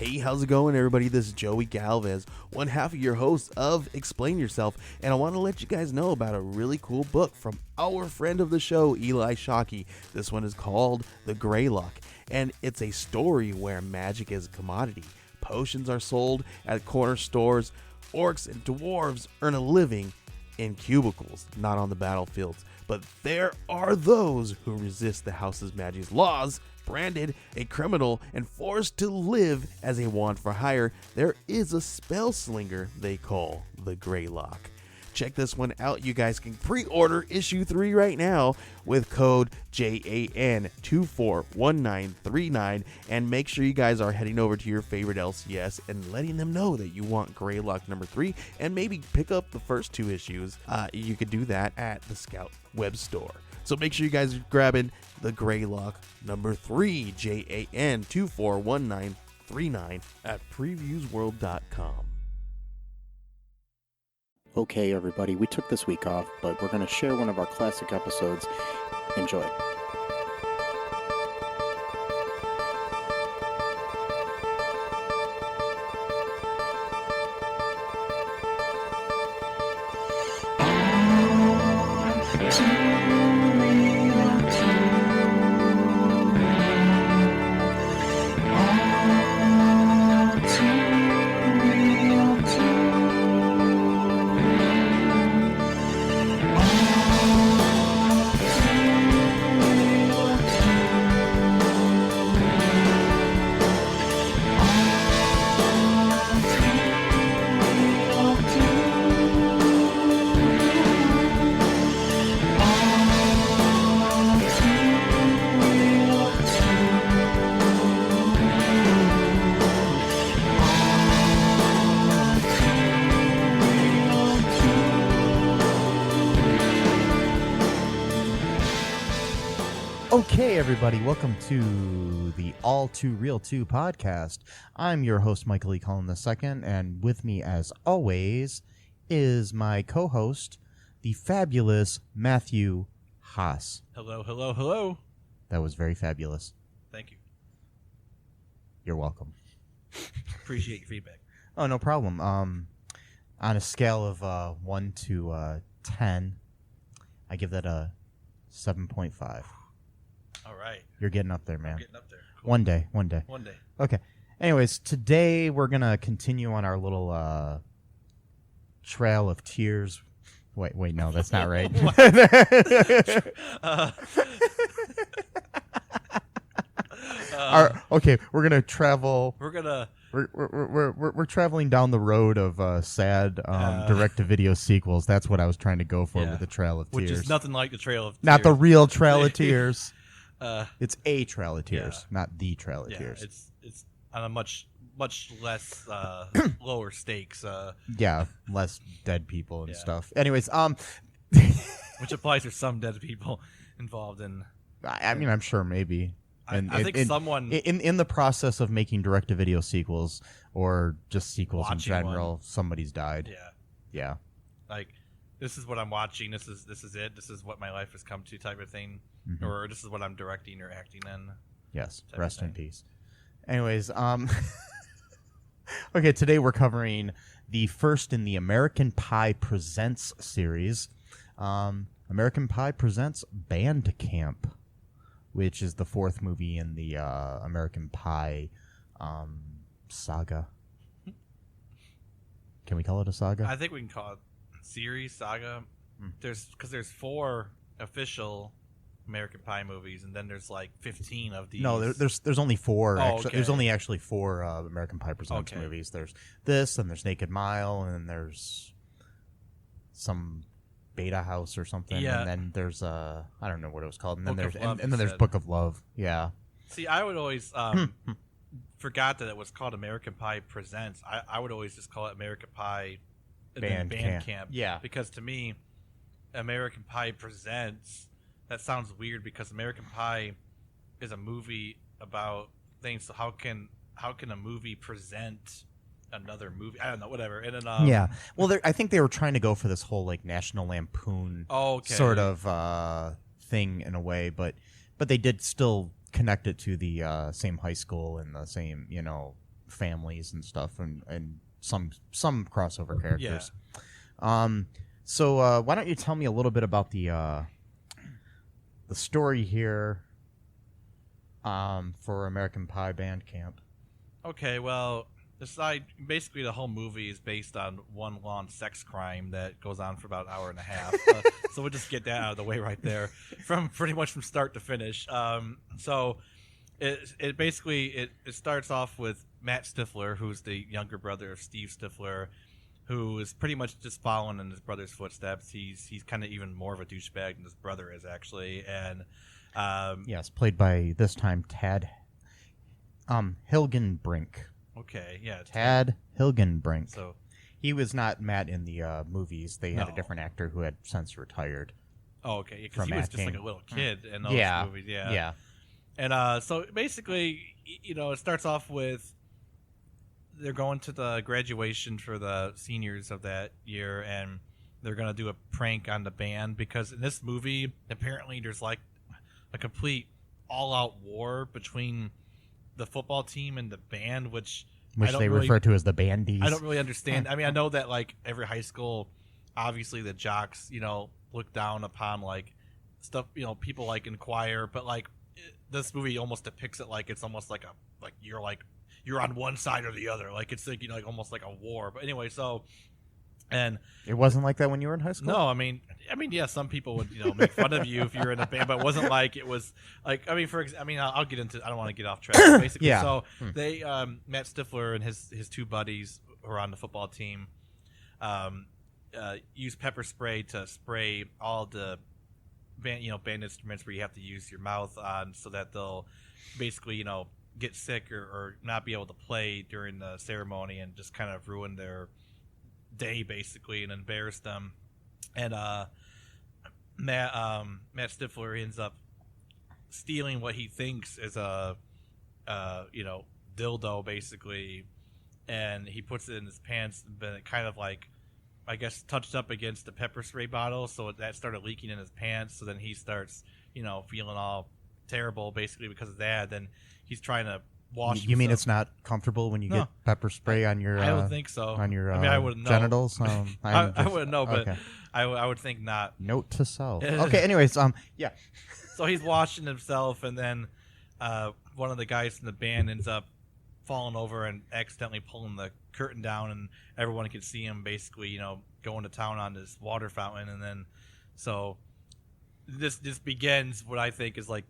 Hey, how's it going, everybody? This is Joey Galvez, one half of your host of Explain Yourself, and I want to let you guys know about a really cool book from our friend of the show, Eli Shockey. This one is called The Greylock, and it's a story where magic is a commodity. Potions are sold at corner stores. Orcs and dwarves earn a living in cubicles, not on the battlefields. But there are those who resist the house's magic's laws. Branded a criminal and forced to live as a wand for hire, there is a spell slinger they call the Greylock. Check this one out. You guys can pre-order issue 3 right now with code JAN241939, and make sure you guys are heading over to your favorite LCS and letting them know that you want Greylock number 3, and maybe pick up the first 2 issues. You could do that at the Scout web store. So make sure you guys are grabbing the Greylock number 3, JAN241939 at previewsworld.com. Okay, everybody, we took this week off, but we're going to share one of our classic episodes. Enjoy. Okay, everybody, welcome to the ALL2REELTOO podcast. I'm your host, Michael E. Cullen II, and with me, as always, is my co-host, the fabulous Matthew Haas. Hello, hello, hello. That was very fabulous. Thank you. You're welcome. Appreciate your feedback. Oh, no problem. On a scale of 1 to 10, I give that a 7.5. All right. You're getting up there, man. I'm getting up there. Cool. One day. One day. Okay. Anyways, today we're going to continue on our little trail of tears. Wait, no, that's not right. Okay, we're going to travel. We're traveling down the road of sad direct-to-video sequels. That's what I was trying to go for with the Trail of Tears. Which is nothing like the Trail of Tears. Not the real Trail of Tears. It's a Trail of Tears, not the Trail of Tears. It's on a much less lower stakes. Yeah, less dead people and stuff. Anyways, which applies to some dead people involved in. I mean, I'm sure maybe. And I think someone in the process of making direct-to-video sequels or just sequels in general, somebody's died. Yeah. Like, this is what I'm watching. This is it. This is what my life has come to, type of thing. Mm-hmm. Or this is what I'm directing or acting in. Yes. Rest in peace. Anyways, okay, today we're covering the first in the American Pie Presents series. American Pie Presents Band Camp, which is the 4th movie in the American Pie saga. Can we call it a saga? I think we can call it series, saga. There's 4 official American Pie movies, and then there's like 15 of these. No, there's only 4. Okay. There's only actually 4 American Pie Presents movies. There's this, and there's Naked Mile, and then there's some Beta House or something, and then there's I don't know what it was called, and then there's Book of Love. Yeah. See, I would always forgot that it was called American Pie Presents. I would always just call it American Pie Band Camp. Yeah. Because to me, American Pie Presents, that sounds weird because American Pie is a movie about things. So how can a movie present another movie? I don't know, whatever. And then, yeah. Well, I think they were trying to go for this whole like National Lampoon sort of thing in a way, but they did still connect it to the same high school and the same families and stuff, and some crossover characters. Yeah. So why don't you tell me a little bit about the story here for American Pie Band Camp? Okay, well, basically the whole movie is based on one long sex crime that goes on for about an hour and a half. So we'll just get that out of the way right there, from pretty much from start to finish. So it basically starts off with Matt Stifler, who's the younger brother of Steve Stifler, who is pretty much just following in his brother's footsteps. He's kind of even more of a douchebag than his brother is, actually, and yes, played by this time Tad Hilgenbrink. Okay, yeah, Tad Hilgenbrink. So he was not Matt in the movies. They had a No. different actor who had since retired. oh, okay, because From he was just acting. like a little kid in those Yeah, movies, yeah. And so basically, it starts off with they're going to the graduation for the seniors of that year, and they're going to do a prank on the band, because in this movie, apparently there's like a complete all-out war between the football team and the band, which They refer to as the bandeez. I don't really understand. I mean, I know that like every high school, obviously the jocks, look down upon like stuff, people like inquire, but like this movie almost depicts it like it's almost like you're on one side or the other, like it's like like almost like a war. But anyway, so and It wasn't like that when you were in high school? no, I mean, yeah, some people would make fun of you if you're in a band, but it wasn't like it was like I'll get into. I don't want to get off track. Basically, Yeah. So they Matt Stifler and his two buddies who are on the football team use pepper spray to spray all the band instruments where you have to use your mouth on, so that they'll basically get sick or not be able to play during the ceremony, and just kind of ruin their day basically and embarrass them. And Matt Stifler ends up stealing what he thinks is a dildo basically, and he puts it in his pants, but it kind of like I guess touched up against the pepper spray bottle, so that started leaking in his pants. So then he starts feeling all terrible basically because of that. Then he's trying to wash You mean himself. it's not comfortable when you No. get pepper spray on your I don't think so. on your I wouldn't know. genitals? I wouldn't know, but okay. I would think not. Note to self. Okay, anyways, yeah. So he's washing himself, and then one of the guys from the band ends up falling over and accidentally pulling the curtain down, and everyone can see him basically, going to town on this water fountain. And then so this begins what I think is like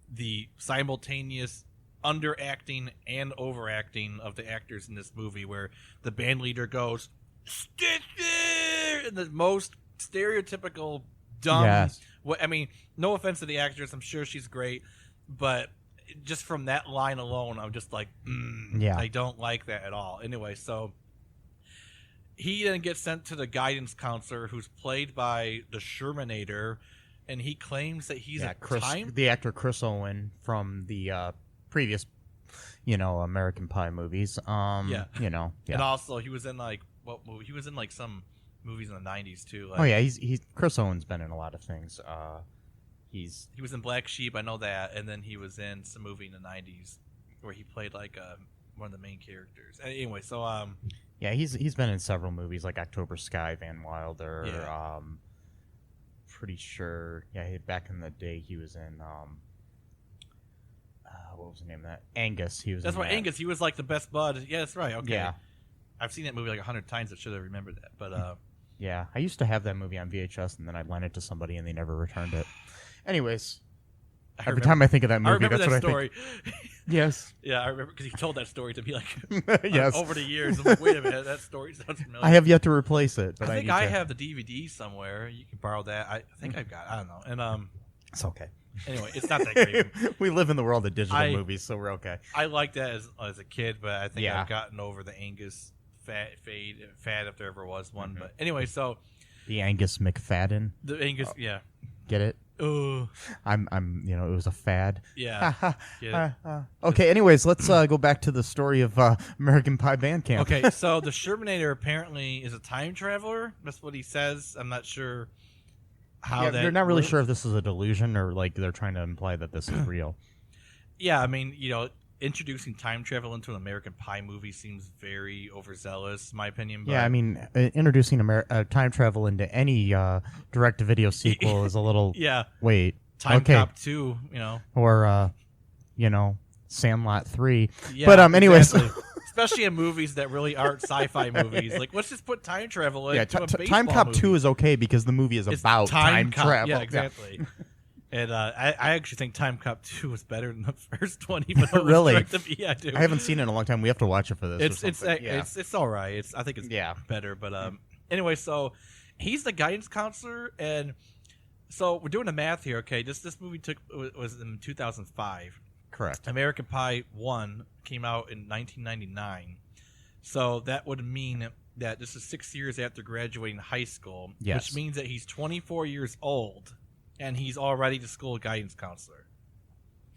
the simultaneous underacting and overacting of the actors in this movie, where the band leader goes Stifler in the most stereotypical dumb. Yes. I mean, no offense to the actress, I'm sure she's great, but just from that line alone, I'm just like, Yeah. I don't like that at all. Anyway, so he then gets sent to the guidance counselor, who's played by the Shermanator, and he claims that he's the actor Chris Owen from the previous, American Pie movies. Yeah. Yeah. And also he was in like what movie? He was in like some movies in the 90s too. Like, Oh yeah, he's Chris Owen's been in a lot of things. he was in Black Sheep, I know that, and then he was in some movie in the 90s where he played like one of the main characters. Anyway, so yeah, he's been in several movies like October Sky, Van Wilder. Yeah. Pretty sure. Yeah, back in the day he was in what was the name of that? Angus. He was. that's in right, that. Angus. He was like the best bud. Yeah, that's right. Okay. Yeah. I've seen that movie like 100 times. I should have remembered that. But Yeah, I used to have that movie on VHS, and then I lent it to somebody, and they never returned it. Anyways, every time I think of that I movie, remember that's that what story. I think. Yes. Yeah, I remember because he told that story to me like Yes. over the years. I'm like, wait a minute, that story sounds familiar. I have yet to replace it, but I think need I to. have the DVD somewhere. You can borrow that. I think I've got. I don't know. And It's okay. anyway, it's not that great. We live in the world of digital I- movies, so we're okay. I liked that as a kid, but I think Yeah. I've gotten over the Angus fad if there ever was one. Mhm. But anyway, so The Angus McFadden. the Angus, yeah, Get it? oh I'm. It was a fad. yeah. Get it? Okay. Anyways, let's go back to the story of American Pie Band Camp. Okay, so the Shermanator apparently is a time traveler. That's what he says. I'm not sure how Yeah, that. they're not really works. sure if this is a delusion or like they're trying to imply that this is real. Yeah, I mean, introducing time travel into an American Pie movie seems very overzealous, in my opinion. But Yeah, I mean, introducing time travel into any direct-to-video sequel is a little... yeah. Wait. Time okay. Cop 2, you know. Or, Sandlot 3. Yeah, but, anyways... Exactly. Especially in movies that really aren't sci-fi movies. Like, let's just put time travel into a baseball Time Cop movie. 2 is okay because the movie is about time travel. Yeah, exactly. And I actually think Time Cop 2 was better than the first one, even though it was Really? Yeah, I do. I haven't seen it in a long time. We have to watch it for this. It's all right. I think it's better. But anyway, so he's the guidance counselor, and so we're doing the math here. Okay, this movie was in 2005. Correct. American Pie 1 came out in 1999. So that would mean that this is 6 years after graduating high school, which means that he's 24 years old, and he's already the school guidance counselor.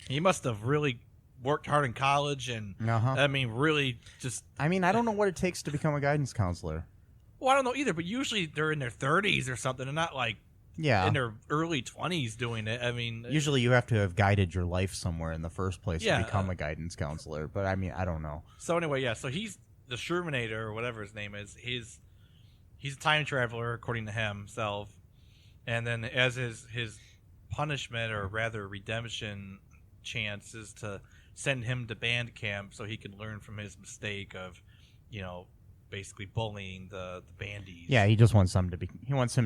He must have really worked hard in college, and I mean, really just... I mean, I don't know what it takes to become a guidance counselor. Well, I don't know either, but usually they're in their 30s or something, and not like in their early 20s doing it. I mean... Usually you have to have guided your life somewhere in the first place to become a guidance counselor, but I mean, I don't know. So anyway, so he's the Shermanator, or whatever his name is. He's a time traveler, according to himself. And then as his punishment, or rather redemption chance, is to send him to band camp so he can learn from his mistake of, basically bullying the bandeez. Yeah, he just wants him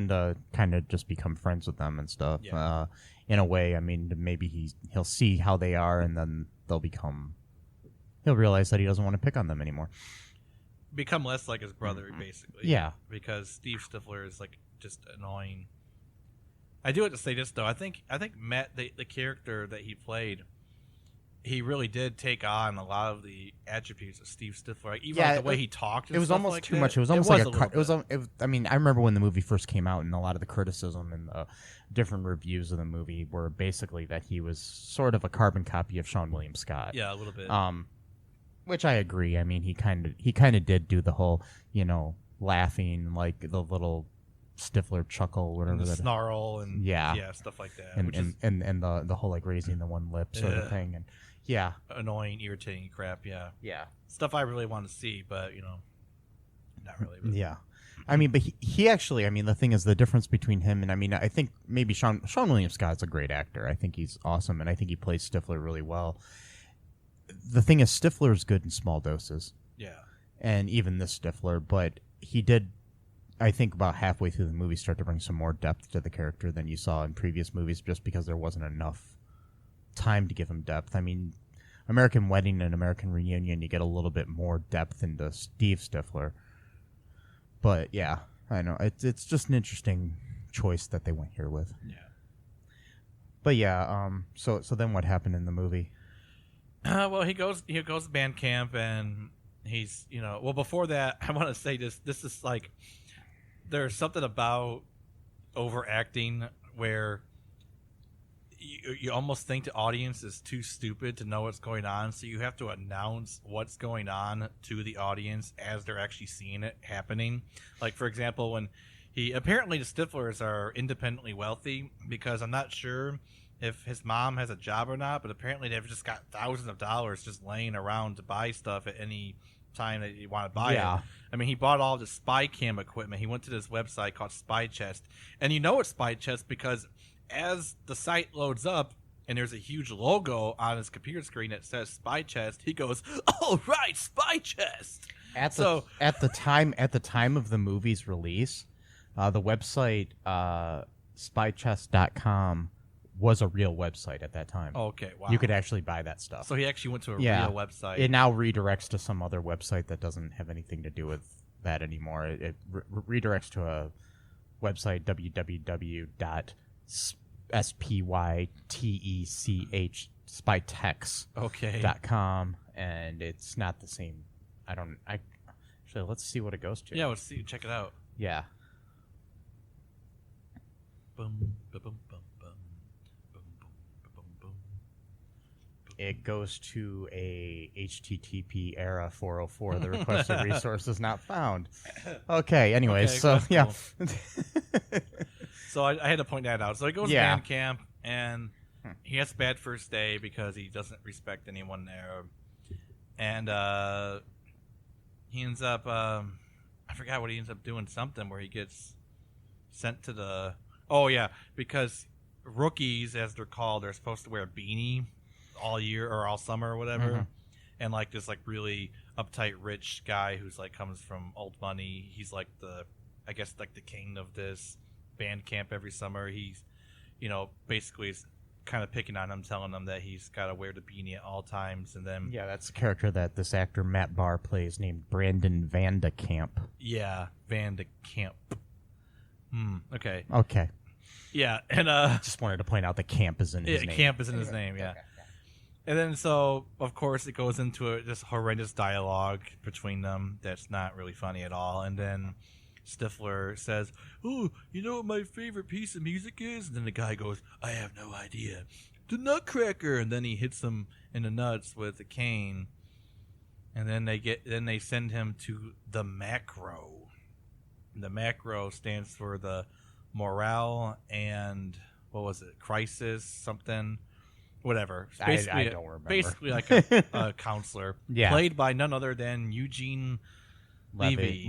to kind of just become friends with them and stuff. Yeah. In a way, I mean, maybe he'll see how they are, and then he'll realize that he doesn't want to pick on them anymore. Become less like his brother, basically. Yeah. Because Steve Stifler is like just annoying. I do have to say this though. I think Matt, the character that he played, he really did take on a lot of the attributes of Steve Stifler. Like, even the way he talked. And it was stuff almost like too that. much. It was almost I mean, I remember when the movie first came out, and a lot of the criticism and the different reviews of the movie were basically that he was sort of a carbon copy of Sean William Scott. Yeah, a little bit. Which I agree. I mean, he kind of did do the whole, laughing, like the little Stifler chuckle, whatever and the that snarl, and stuff like that, and the whole like raising the one lip sort of thing, and annoying, irritating crap. Yeah, stuff I really want to see, but not really. But. Yeah, I mean, but he actually, I mean, the thing is, the difference between him and, I mean, I think maybe Sean William Scott's a great actor. I think he's awesome, and I think he plays Stifler really well. The thing is, Stifler is good in small doses. Yeah. And even this Stifler, but he did, I think, about halfway through the movie start to bring some more depth to the character than you saw in previous movies, just because there wasn't enough time to give him depth. I mean, American Wedding and American Reunion, you get a little bit more depth into Steve Stifler. But yeah, I know it's just an interesting choice that they went here with. Yeah. But yeah, so then what happened in the movie? Well, he goes to band camp, and he's well, before that, I want to say this is like, there's something about overacting where you almost think the audience is too stupid to know what's going on, so you have to announce what's going on to the audience as they're actually seeing it happening. Like, for example, when apparently the Stiflers are independently wealthy, because I'm not sure if his mom has a job or not, but apparently they've just got thousands of dollars just laying around to buy stuff at any time that you want to buy it. I mean, he bought all the spy cam equipment. He went to this website called Spy Chest, and it's Spy Chest because as the site loads up and there's a huge logo on his computer screen that says Spy Chest, he goes, "Oh right, Spy Chest." At the time of the movie's release, the website spychest.com was a real website at that time. Okay, wow. You could actually buy that stuff. So he actually went to a real website. It now redirects to some other website that doesn't have anything to do with that anymore. It redirects to a website, spytex.com, and it's not the same. Actually, let's see what it goes to. Yeah, let's see. Check it out. Yeah. Boom, boom, boom, boom. It goes to a HTTP era 404. The requested resource is not found. Okay. Anyways, cool. So I had to point that out. So he goes to band camp, and he has a bad first day because he doesn't respect anyone there. and he ends up I forgot what he ends up doing, something where he gets sent to the because rookies, as they're called, they're supposed to wear a beanie all year or all summer or whatever. And like this like really uptight rich guy who's like comes from old money, he's like the king of this band camp every summer. He's basically is kind of picking on him, telling him that he's got to wear the beanie at all times. And then that's the character that this actor Matt Barr plays, named Brandon Van de Kamp. Van de Kamp. Okay. Yeah, and just wanted to point out that Camp is in his name. Camp is in his name. Yeah. And then, so, of course, it goes into this horrendous dialogue between them that's not really funny at all. And then Stifler says, "Oh, you know what my favorite piece of music is?" And then the guy goes, "I have no idea. The Nutcracker." And then he hits him in the nuts with a cane. And then they send him to the Macro. The Macro stands for the Morale and, what was it, Crisis, something. Whatever. I don't remember. Basically like a counselor. Yeah. Played by none other than Eugene Levy.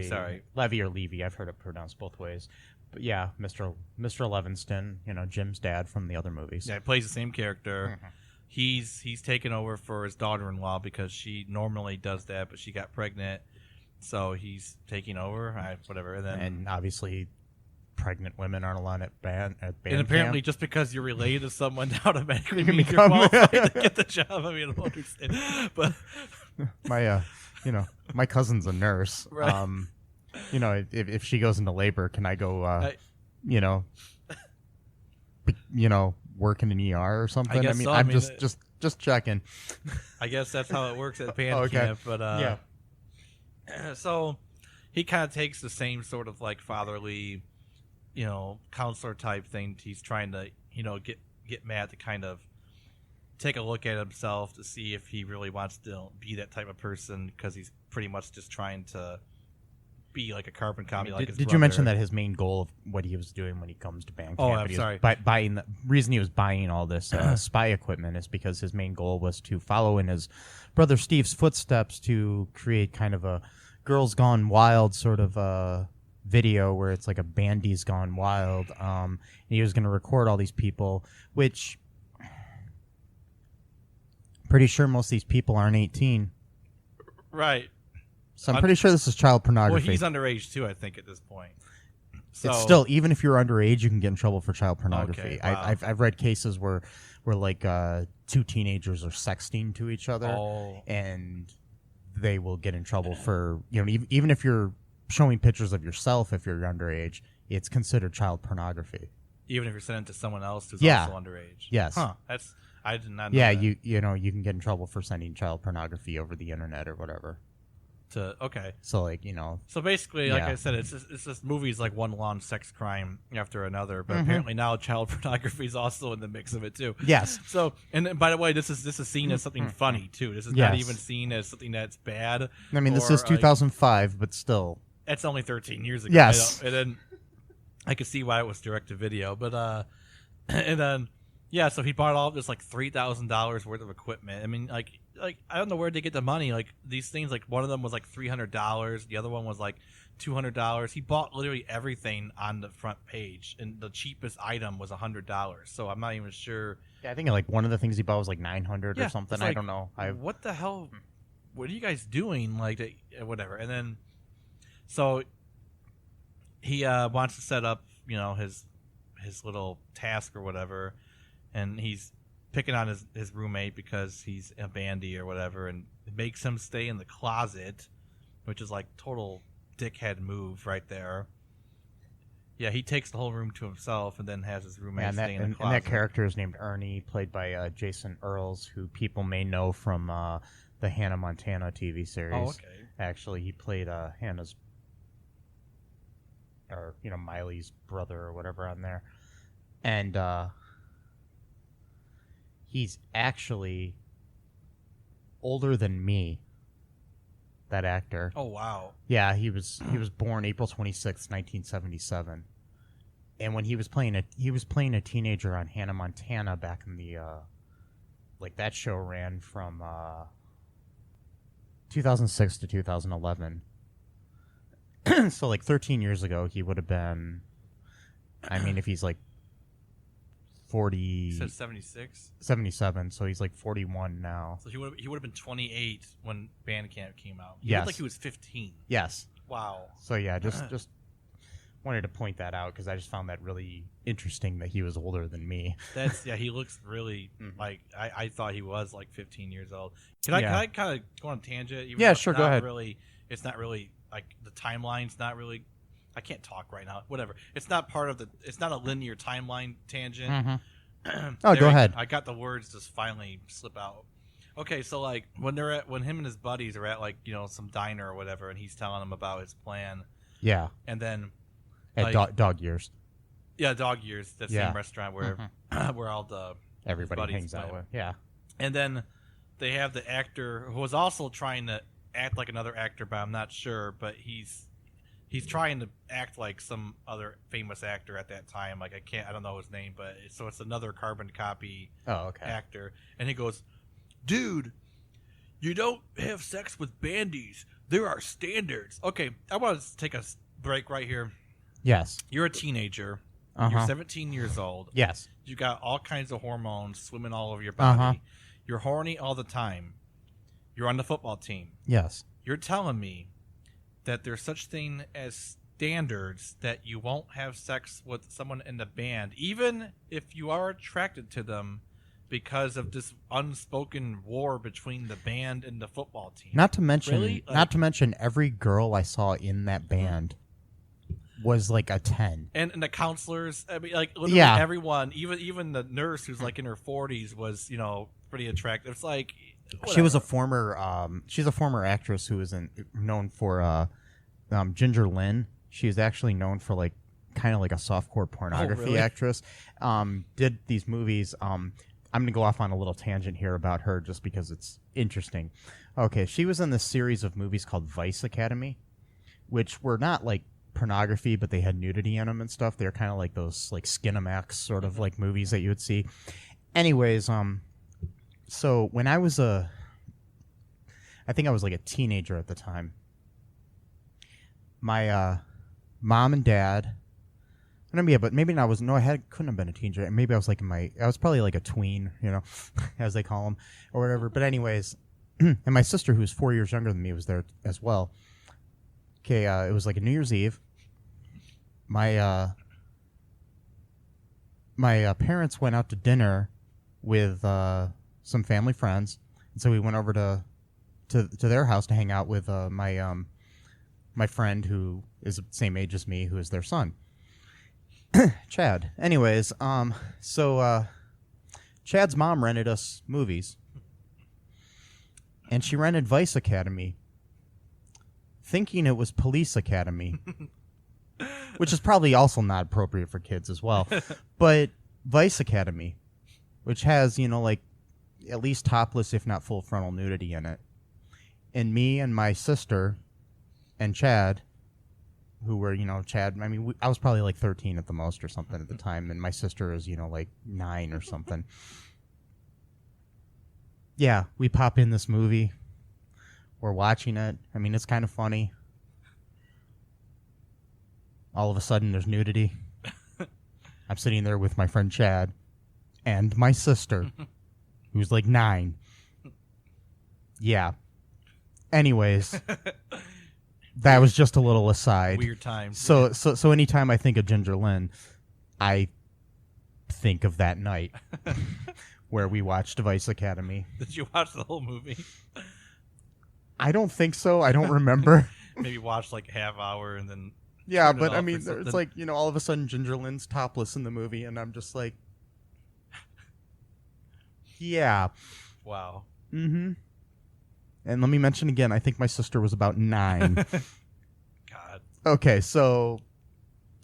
Sorry. Levy or Levy. I've heard it pronounced both ways. But yeah, Mr. Levinston, Jim's dad from the other movies. Yeah, he plays the same character. He's taken over for his daughter-in-law because she normally does that, but she got pregnant. So he's taking over. Whatever. And obviously pregnant women aren't allowed at band and apparently camp. Just because you're related to someone automatically means you're qualified to get the job. I mean, I don't understand. But my cousin's a nurse. Right. If she goes into labor, can I go work in an ER or something? I guess so. I'm just checking. I guess that's how it works at band camp. But so he kind of takes the same sort of like fatherly, counselor type thing. He's trying to, get Matt to kind of take a look at himself to see if he really wants to be that type of person, because he's pretty much just trying to be like a carbon copy. Did you mention that his main goal of what he was doing when he comes to band camp? Oh, I'm sorry. Buying the reason he was buying all this spy equipment is because his main goal was to follow in his brother Steve's footsteps to create kind of a Girls Gone Wild sort of video where it's like a bandeez gone wild. And he was going to record all these people, which pretty sure most of these people aren't 18. Right. So I'm pretty sure this is child pornography. Well, he's underage too, I think, at this point. So, it's still, even if you're underage, you can get in trouble for child pornography. Okay, wow. I've read cases where like two teenagers are sexting to each other, and they will get in trouble for, even if you're showing pictures of yourself, if you're underage, it's considered child pornography. Even if you're sending it to someone else who's also underage. Yes. Huh. I did not know Yeah, that. you can get in trouble for sending child pornography over the internet or whatever. Okay. So So basically, like I said, it's this movie's like one long sex crime after another. But apparently now child pornography is also in the mix of it too. Yes. So, and then, by the way, this is seen as something funny too. This is not even seen as something that's bad. I mean, this is 2005, but still. It's only 13 years ago. Yes. And then I could see why it was direct to video, but and then so he bought all this like $3,000 worth of equipment. I mean, like I don't know where they get the money. Like these things, like one of them was like $300, the other one was like $200. He bought literally everything on the front page, and the cheapest item was $100. So I'm not even sure. Yeah, I think like one of the things he bought was like $900 or something. Like, I don't know. What the hell? What are you guys doing? Like whatever. And then so he wants to set up, his little task or whatever, and he's picking on his roommate because he's a bandy or whatever, and it makes him stay in the closet, which is like total dickhead move right there. Yeah, he takes the whole room to himself and then has his roommate stay in the closet. And that character is named Ernie, played by Jason Earls, who people may know from the Hannah Montana TV series. Oh, okay. Actually, he played Hannah's, or Miley's brother or whatever on there, and he's actually older than me. That actor. Oh wow. Yeah, he was born April 26th, 1977, and when he was playing a teenager on Hannah Montana back in the like that show ran from 2006 to 2011. So like 13 years ago, he would have been. I mean, if he's like 40, He said 76. 77, so he's like 41 now. So he would have been 28 when Bandcamp came out. He Yes. looked like he was 15. Yes. Wow. So yeah, just wanted to point that out because I just found that really interesting that he was older than me. He looks really like I thought he was like 15 years old. Can Yeah. I kind of go on a tangent? Even Yeah, though sure, it's go not ahead. Really, it's not really like the timeline's not really. I can't talk right now. Whatever. It's not part of the. It's not a linear timeline tangent. Oh, go ahead. I got the words just finally slip out. Okay, so like when him and his buddies are at like some diner or whatever, and he's telling them about his plan, Yeah. and then At like, dog years. yeah, Dog Years, that Yeah. same restaurant where where all the Everybody buddies hangs out play. with. Yeah. And then they have the actor who was also trying to act like another actor, but I'm not sure. But he's trying to act like some other famous actor at that time. Like I don't know his name, but it's another carbon copy Oh, okay. actor. And he goes, "Dude, you don't have sex with bandees. There are standards." Okay, I want to take a break right here. Yes. You're a teenager. Uh-huh. You're 17 years old. Yes. You got all kinds of hormones swimming all over your body. Uh-huh. You're horny all the time. You're on the football team. Yes. You're telling me that there's such thing as standards that you won't have sex with someone in the band, even if you are attracted to them, because of this unspoken war between the band and the football team. Not to mention, Really? not to mention, every girl I saw in that band was like a 10. And the counselors, I mean, like literally Yeah. everyone, even the nurse who's like in her 40s was, pretty attractive. It's like She was a whatever. she's a former actress who was known for Ginger Lynn. She's actually known for like kind of like a softcore pornography really? actress. Did these movies. I'm going to go off on a little tangent here about her just because it's interesting. Okay, she was in this series of movies called Vice Academy, which were not like pornography, but they had nudity in them and stuff. They're kind of like those like Skinamax sort of like movies that you would see. Anyways, so when I think I was like a teenager at the time. My mom and dad. I don't know, but maybe I couldn't have been a teenager. Maybe I was like I was probably like a tween, as they call them, or whatever. But anyways, and my sister, who's 4 years younger than me, was there as well. Okay, it was like a New Year's Eve. My parents went out to dinner with some family friends, and so we went over to their house to hang out with my friend who is the same age as me, who is their son, Chad. Anyways, so Chad's mom rented us movies, and she rented Vice Academy, thinking it was Police Academy, which is probably also not appropriate for kids as well, but Vice Academy, which has, like at least topless, if not full frontal nudity in it. And me and my sister and Chad, who were, Chad, I mean, I was probably like 13 at the most or something at the time, and my sister is, like 9 or something. Yeah, we pop in this movie. We're watching it. I mean, it's kind of funny. All of a sudden, there's nudity. I'm sitting there with my friend Chad and my sister, who's like 9. Yeah. Anyways, that was just a little aside. Weird times. So anytime I think of Ginger Lynn, I think of that night where we watched Vice Academy. Did you watch the whole movie? I don't think so. I don't remember. Maybe watch like half hour and then. Yeah, turn it but I off or mean, it's something. like, all of a sudden Ginger Lynn's topless in the movie, and I'm just like, yeah. Wow. Mm-hmm. And let me mention again, I think my sister was about 9. God. Okay, so,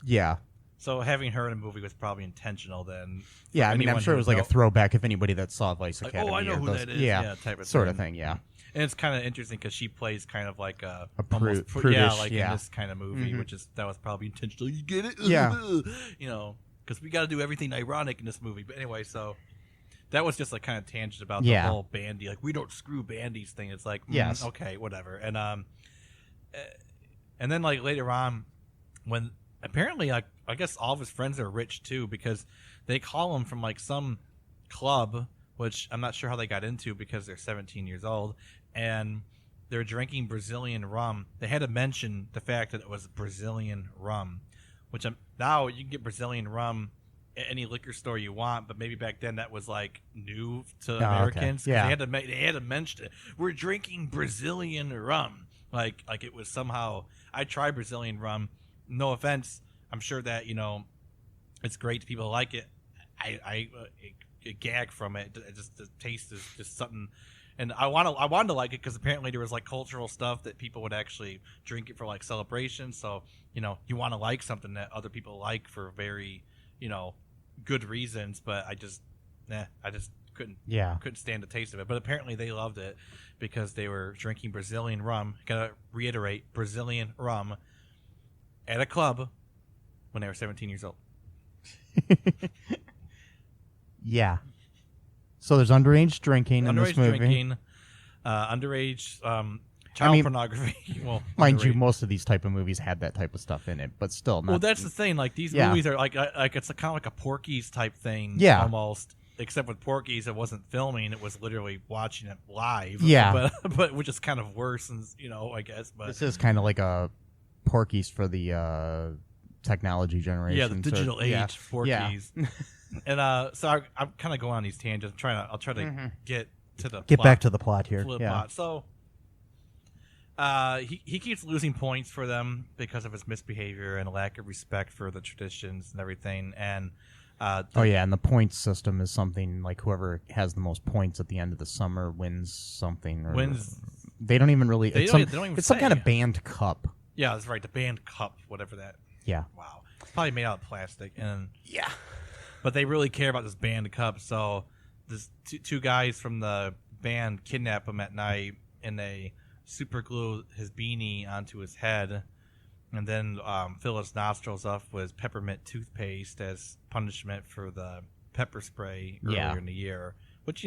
yeah. So having her in a movie was probably intentional then. Yeah, I mean, I'm anyone sure it who was like a know- throwback if anybody that saw Vice Like, Academy. oh, I know or who those- that is. Yeah, type of sort of thing, yeah. And it's kind of interesting because she plays kind of like a prudish, like yeah. in this kind of movie, Mhm. that was probably intentional. You get it? Yeah. Because we got to do everything ironic in this movie. But anyway, so that was just like kind of tangent about Yeah. the whole bandy. Like, we don't screw bandies thing. It's like, Yes. okay, whatever. And then like later on, when apparently like I guess all of his friends are rich too, because they call him from like some club, which I'm not sure how they got into because they're 17 years old, and they're drinking Brazilian rum. They had to mention the fact that it was Brazilian rum, which now you can get Brazilian rum at any liquor store you want, but maybe back then that was like new to Americans. Okay. Yeah. They had to mention it. We're drinking Brazilian rum, like it was somehow. I tried Brazilian rum. No offense, I'm sure that it's great to people who like it. I gag from it. Just the taste is just something. And I wanted to like it because apparently there was like cultural stuff that people would actually drink it for like celebrations. So you want to like something that other people like for very good reasons. But I just couldn't stand the taste of it. But apparently they loved it because they were drinking Brazilian rum. Gotta reiterate, Brazilian rum at a club when they were 17 years old. Yeah. So there's underage drinking in this movie. Drinking, underage child pornography. Well, mind you, most of these type of movies had that type of stuff in it, but still. Well, that's the thing. Like these movies are like it's kind of like a Porky's type thing. Yeah. Almost. Except with Porky's, it wasn't filming; it was literally watching it live. Yeah. But which is kind of worse, and I guess. But this is kind of like a Porky's for the technology generation. Yeah, the digital age Porky's. Yeah. And so I'm kind of going on these tangents. I'll try to get to the get plot, back to the plot here. Plot. So he keeps losing points for them because of his misbehavior and a lack of respect for the traditions and everything. And and the point system is something like whoever has the most points at the end of the summer wins something. Or they don't even really. It's some kind of band cup. Yeah, that's right. The band cup, whatever that. Yeah. Wow. It's probably made out of plastic. And yeah. But they really care about this band cup, so this two guys from the band kidnap him at night, and they super glue his beanie onto his head, and then fill his nostrils up with peppermint toothpaste as punishment for the pepper spray earlier in the year. Which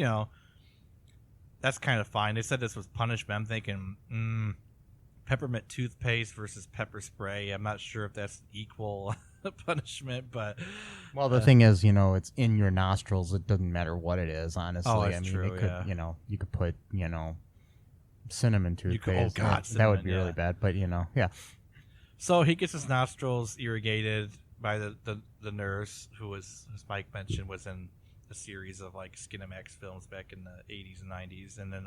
that's kind of fine. They said this was punishment. I'm thinking, peppermint toothpaste versus pepper spray. I'm not sure if that's equal punishment, but the thing is, it's in your nostrils. It doesn't matter what it is, honestly. Oh, that's true, it could, you could put, cinnamon toothpaste. Cinnamon, that would be really bad, but yeah. So he gets his nostrils irrigated by the nurse who was, as Mike mentioned, was in a series of like Skinamax films back in the 80s and 90s, and then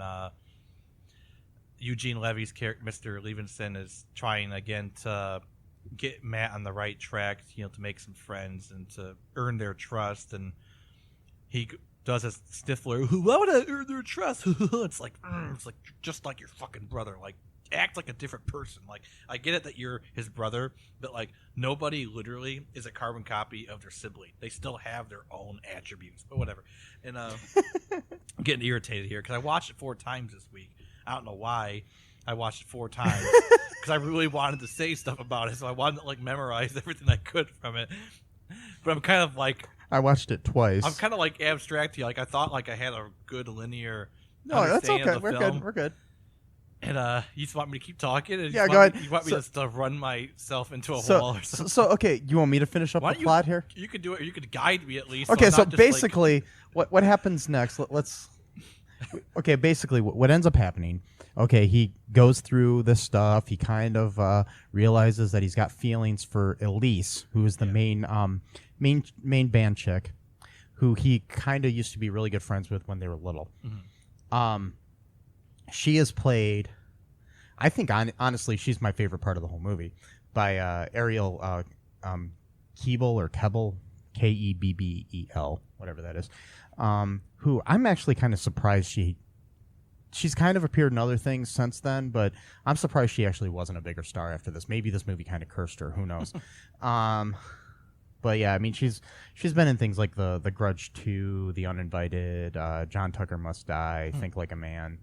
Eugene Levy's character, Mr. Levinson, is trying again to get Matt on the right track, to make some friends and to earn their trust. And he does a Stifler. Why would I earn their trust? It's like just like your fucking brother. Like, act like a different person. Like, I get it that you're his brother, but like nobody literally is a carbon copy of their sibling. They still have their own attributes, but whatever. And I'm getting irritated here because I watched it 4 times this week. I don't know why I watched it 4 times because I really wanted to say stuff about it, so I wanted to like memorize everything I could from it. But I'm kind of like, I watched it twice. I'm kind of like abstract here. Like, I thought like I had a good linear. No, that's okay. Of the We're film. good. We're good. And you just want me to keep talking? Yeah, go ahead. You want me just to run myself into a wall or something? So okay, you want me to finish up the plot here? You could do it. Or you could guide me at least. Okay, so just basically, what happens next? Let's. Okay, basically, what ends up happening? Okay, he goes through this stuff. He kind of realizes that he's got feelings for Elise, who is the main band chick, who he kind of used to be really good friends with when they were little. Mm-hmm. She is played, I think, honestly, she's my favorite part of the whole movie, by Ariel Kebbel or Kebbel, Kebbel, whatever that is, who I'm actually kind of surprised she's kind of appeared in other things since then, but I'm surprised she actually wasn't a bigger star after this. Maybe this movie kind of cursed her. Who knows? But yeah, I mean, she's been in things like the Grudge 2, The Uninvited, John Tucker Must Die, Think Like a Man.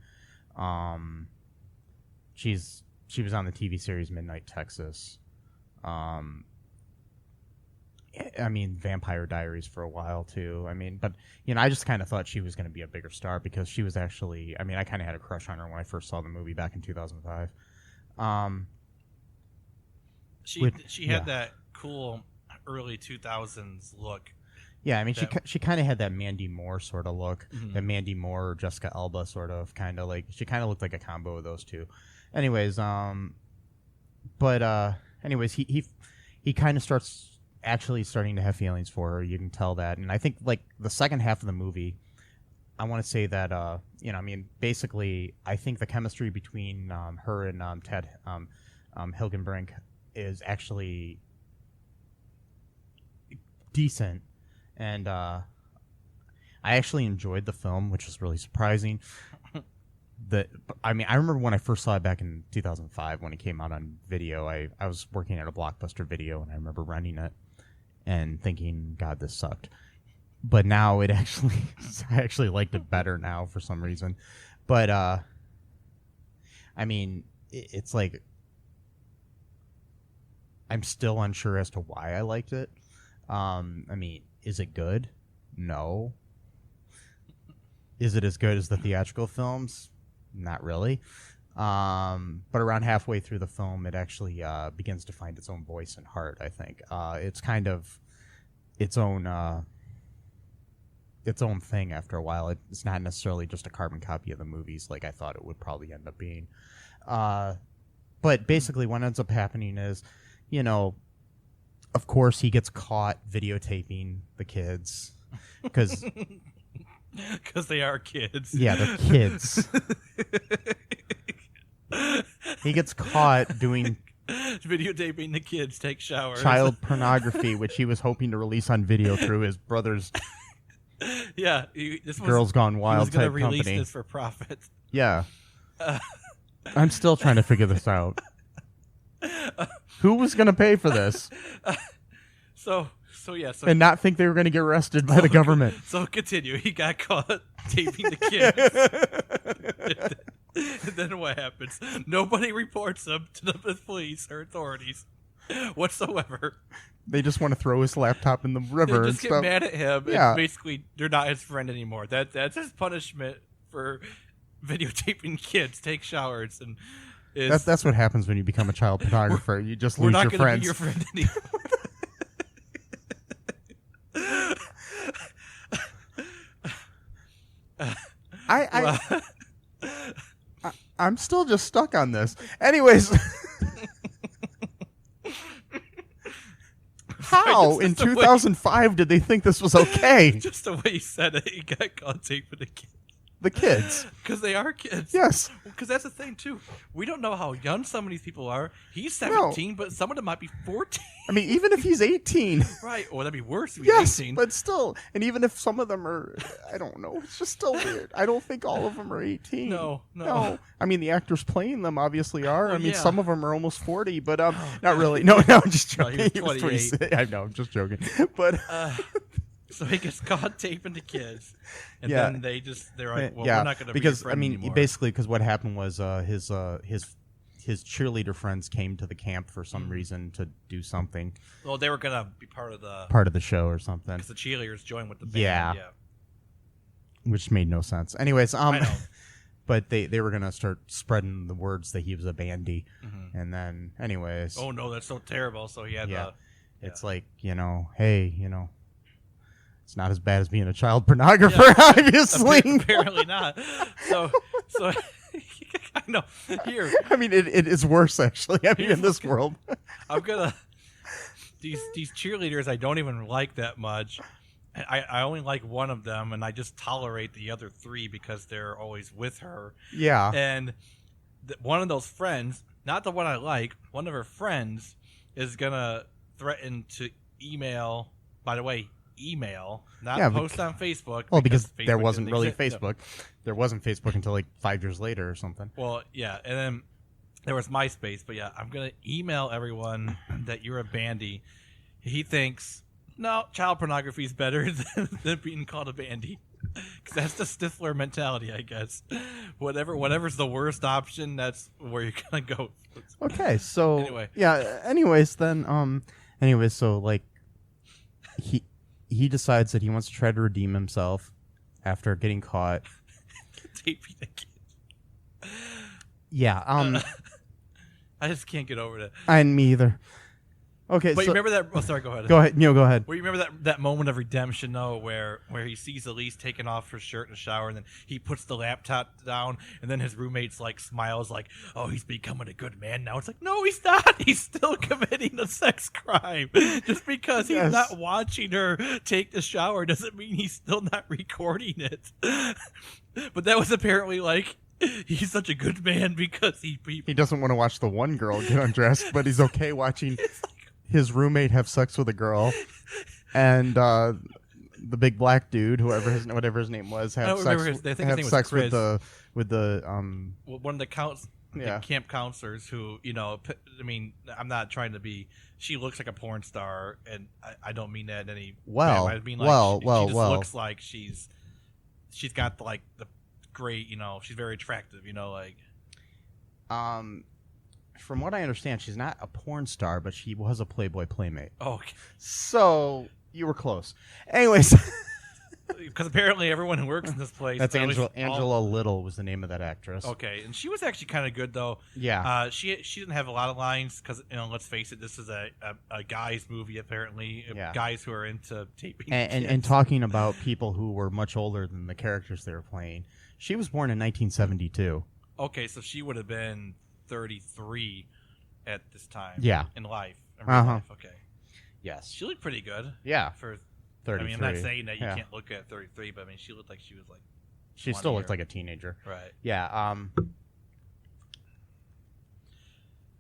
She was on the TV series Midnight Texas. I mean, Vampire Diaries for a while too. I mean, but I just kind of thought she was going to be a bigger star because she was actually. I mean, I kind of had a crush on her when I first saw the movie back in 2005. She had that cool early 2000s look. Yeah, I mean, she kind of had that Mandy Moore sort of look, Mm-hmm. that Mandy Moore or Jessica Alba sort of kind of like. She kind of looked like a combo of those two. Anyways, anyways, he kind of starting to have feelings for her. You can tell that, and I think like the second half of the movie, I want to say that I mean, basically, I think the chemistry between her and Ted Hilgenbrink is actually decent, and I actually enjoyed the film, which was really surprising. I remember when I first saw it back in 2005 when it came out on video. I was working at a Blockbuster Video, and I remember renting it and thinking, God, this sucked. But now I actually liked it better now for some reason. But I mean, it's like I'm still unsure as to why I liked it. I mean, is it good? No. Is it as good as the theatrical films? Not really. But around halfway through the film, it actually begins to find its own voice and heart, I think. It's kind of its own thing after a while. It's not necessarily just a carbon copy of the movies like I thought it would probably end up being. But basically what ends up happening is, of course he gets caught videotaping the kids because they are kids. Yeah, they're kids. He gets caught doing videotaping the kids take showers. Child pornography, which he was hoping to release on video through his brother's Girls Gone Wild type company. He was going to release this for profit. Yeah. I'm still trying to figure this out. Who was going to pay for this? And not think they were going to get arrested by the government. So continue. He got caught taping the kids. And then what happens? Nobody reports him to the police or authorities whatsoever. They just want to throw his laptop in the river. They just get mad at him. Yeah. And basically, they're not his friend anymore. That's his punishment for videotaping kids take showers. And that's what happens when you become a child pornographer. You just lose your friends. We're not going to be your friend anymore. I'm still just stuck on this. Anyways, how in 2005 did they think this was okay? Just the way he said it, he got caught taping the kids. Because they are kids. Yes. Because that's the thing, too. We don't know how young some of these people are. He's 17, but some of them might be 14. I mean, even if he's 18. Right. Or that'd be worse if he's 18. But still. And even if some of them are, I don't know. It's just still weird. I don't think all of them are 18. No. I mean, the actors playing them obviously are. Well, I mean, yeah. Some of them are almost 40, but not really. No, I'm just joking. No, he was 28. I know, I'm just joking. But... So he gets caught taping the kids, and then they're like, "Well, we're not going to be because your friend anymore." Basically, because what happened was his cheerleader friends came to the camp for some reason to do something. Well, they were going to be part of the show or something. Because the cheerleaders joined with the band. Yeah, which made no sense. Anyways, I know. But they were going to start spreading the words that he was a bandy, and then anyways. Oh no, that's so terrible. So he had It's like hey, it's not as bad as being a child pornographer, obviously. Apparently not. So I know. Here. I mean, it is worse, actually. I mean, in this world. I'm gonna these cheerleaders I don't even like that much. I only like one of them, and I just tolerate the other three because they're always with her. Yeah. And one of those friends, not the one I like, one of her friends is gonna threaten to email. By the way. Email, not post on Facebook. Well, because Facebook there wasn't really exist. Facebook. There wasn't Facebook until like 5 years later or something. Well, yeah, and then there was MySpace. But yeah, I'm going to email everyone that you're a bandy. He thinks, no, child pornography is better than being called a bandy. Because that's the Stifler mentality, I guess. Whatever's the worst option, that's where you're going to go. Okay, so... Anyway. Yeah, anyways, then... so, like... he decides that he wants to try to redeem himself after getting caught. Taping the kid. Yeah. I just can't get over that. And me either. Okay, But so you remember that? Oh, sorry. Go ahead. go ahead. Neil, go ahead. Well, you remember that moment of redemption, though, where he sees Elise taking off her shirt in the shower, and then he puts the laptop down, and then his roommate's like smiles, like, "Oh, he's becoming a good man now." It's like, no, he's not. He's still committing a sex crime. Just because he's not watching her take the shower doesn't mean he's still not recording it. But that was apparently like. He's such a good man because he doesn't want to watch the one girl get undressed, but he's okay watching his roommate have sex with a girl, and the big black dude, whatever his name was, have sex with the one of the camp counselors who, you know, I mean, I'm not trying to be. She looks like a porn star, and I don't mean that in any. Well, I mean, like, she just looks like she's got like the great, you know, she's very attractive, you know, like. From what I understand, she's not a porn star, but she was a Playboy playmate. Oh, okay. So you were close. Anyways, because apparently everyone who works in this place. That's Angela Little was the name of that actress. Okay, and she was actually kind of good though. Yeah. She didn't have a lot of lines because, you know, let's face it, this is a guys movie apparently. Yeah. Guys who are into taping and talking about people who were much older than the characters they were playing. She was born in 1972. Okay, so she would have been 33 at this time. Yeah. In life. In real life. Okay. Yes. She looked pretty good. Yeah. For 33. I mean, I'm not saying that you can't look at 33, but I mean, she looked like she was like. She still looked like a teenager. Right. Yeah.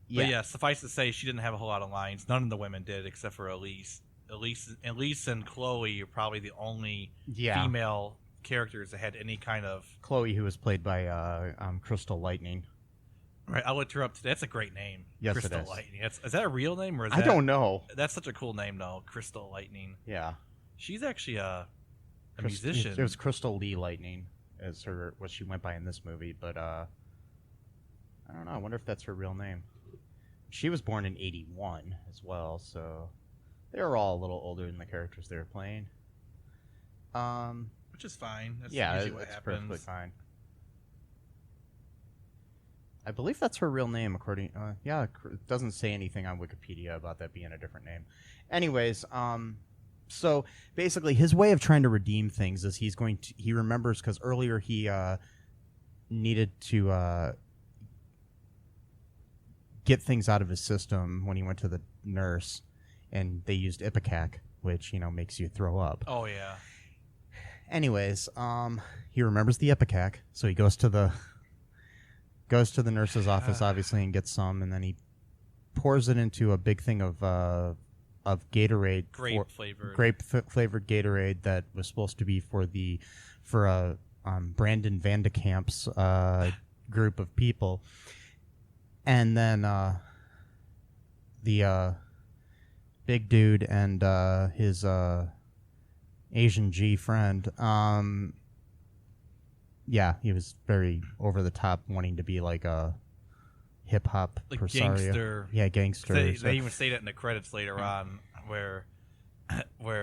But yeah, suffice to say, she didn't have a whole lot of lines. None of the women did, except for Elise. Elise and Chloe are probably the only female characters that had any kind of. Chloe, who was played by Crystal Lightning. Right, I looked her up today. That's a great name. Yes, Crystal it is. Lightning. Is that a real name, or is I don't know. That's such a cool name, though. Crystal Lightning. Yeah, she's actually a musician. It was Crystal Lee Lightning as what she went by in this movie, but I don't know. I wonder if that's her real name. She was born in '81 as well, so they were all a little older than the characters they were playing. Which is fine. That's yeah, usually what it's happens. perfectly fine. I believe that's her real name, according. It doesn't say anything on Wikipedia about that being a different name. Anyways, so basically, his way of trying to redeem things is he remembers because earlier he needed to get things out of his system when he went to the nurse, and they used Ipecac, which makes you throw up. Oh yeah. Anyways, he remembers the Ipecac, so he goes to the nurse's office, obviously, and gets some, and then he pours it into a big thing of Gatorade, grape flavored Gatorade that was supposed to be for Brandon Van de Kamp's group of people, and then the big dude and his Asian G friend. Yeah, he was very over the top, wanting to be like a hip hop gangster. Yeah, gangster. They even say that in the credits later on, where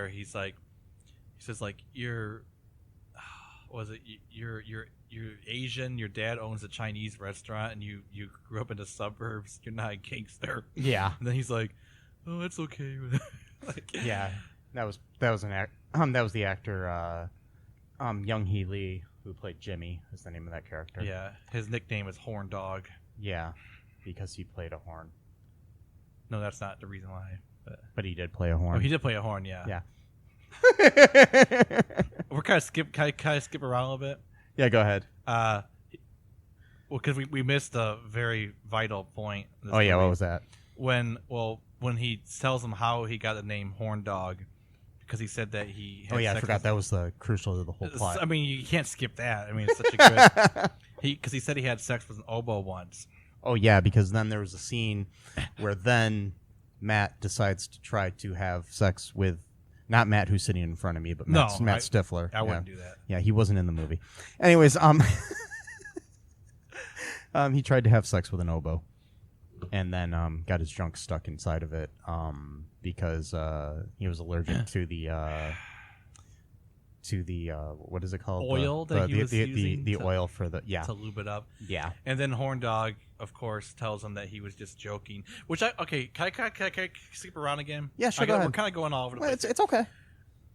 he says like you're Asian. Your dad owns a Chinese restaurant, and you grew up in the suburbs. You're not a gangster. Yeah. And then he's like, oh, it's okay. Yeah, that was the actor Young Hee Lee, who played Jimmy, is the name of that character. Yeah, his nickname is Horn Dog. Yeah, because he played a horn. No, that's not the reason why. But he did play a horn. Oh, he did play a horn, yeah. Yeah. We're kind of skip around a little bit. Yeah, go ahead. Well, because we missed a very vital point. Oh, yeah, what was that? When he tells him how he got the name Horn Dog, because he said that he had I forgot that was the crucial to the whole plot. I mean, you can't skip that. I mean, it's such a good... Because he said he had sex with an oboe once. Oh, yeah, because then there was a scene where then Matt decides to try to have sex with... Not Matt, who's sitting in front of me, but Matt Stifler. I wouldn't do that. Yeah, he wasn't in the movie. Anyways, he tried to have sex with an oboe. and then got his junk stuck inside of it because he was allergic to the what is it called? Oil that he was using the oil for the to lube it up. Yeah. And then Horn Dog, of course, tells him that he was just joking. Which can I skip around again? Yeah, sure. Go ahead. We're kind of going all over the place. It's okay.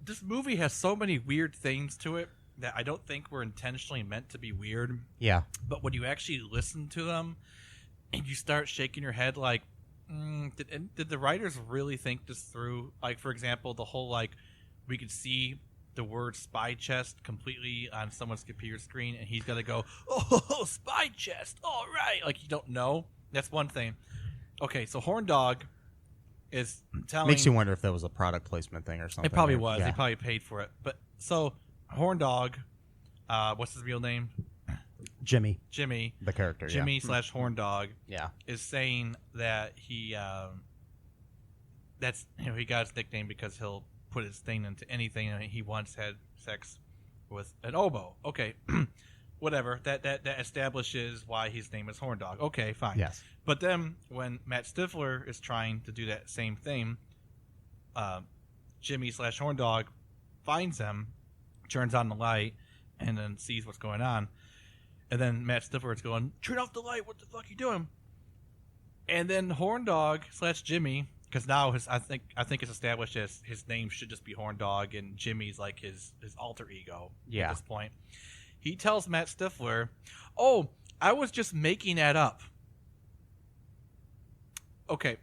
This movie has so many weird things to it that I don't think were intentionally meant to be weird. Yeah. But when you actually listen to them and you start shaking your head like, did the writers really think this through? Like, for example, the whole, like, we could see the word spy chest completely on someone's computer screen and he's got to go, oh, spy chest, all right. Like, you don't know. That's one thing. Okay, so Horn Dog is telling... Makes you wonder if that was a product placement thing or something. It probably was. Yeah. They probably paid for it. But so Horn Dog, what's his real name? Jimmy, the character. Jimmy / Horn Dog. Yeah. Is saying that he he got his nickname because he'll put his thing into anything, and he once had sex with an oboe. Okay, whatever. That establishes why his name is Horn Dog. Okay, fine. Yes. But then when Matt Stifler is trying to do that same thing, Jimmy / Horn Dog finds him, turns on the light, and then sees what's going on. And then Matt Stifler is going, turn off the light, what the fuck are you doing? And then Horn Dog / Jimmy, because now I think it's established as his name should just be Horn Dog, and Jimmy's like his alter ego at this point. He tells Matt Stifler, oh, I was just making that up. Okay.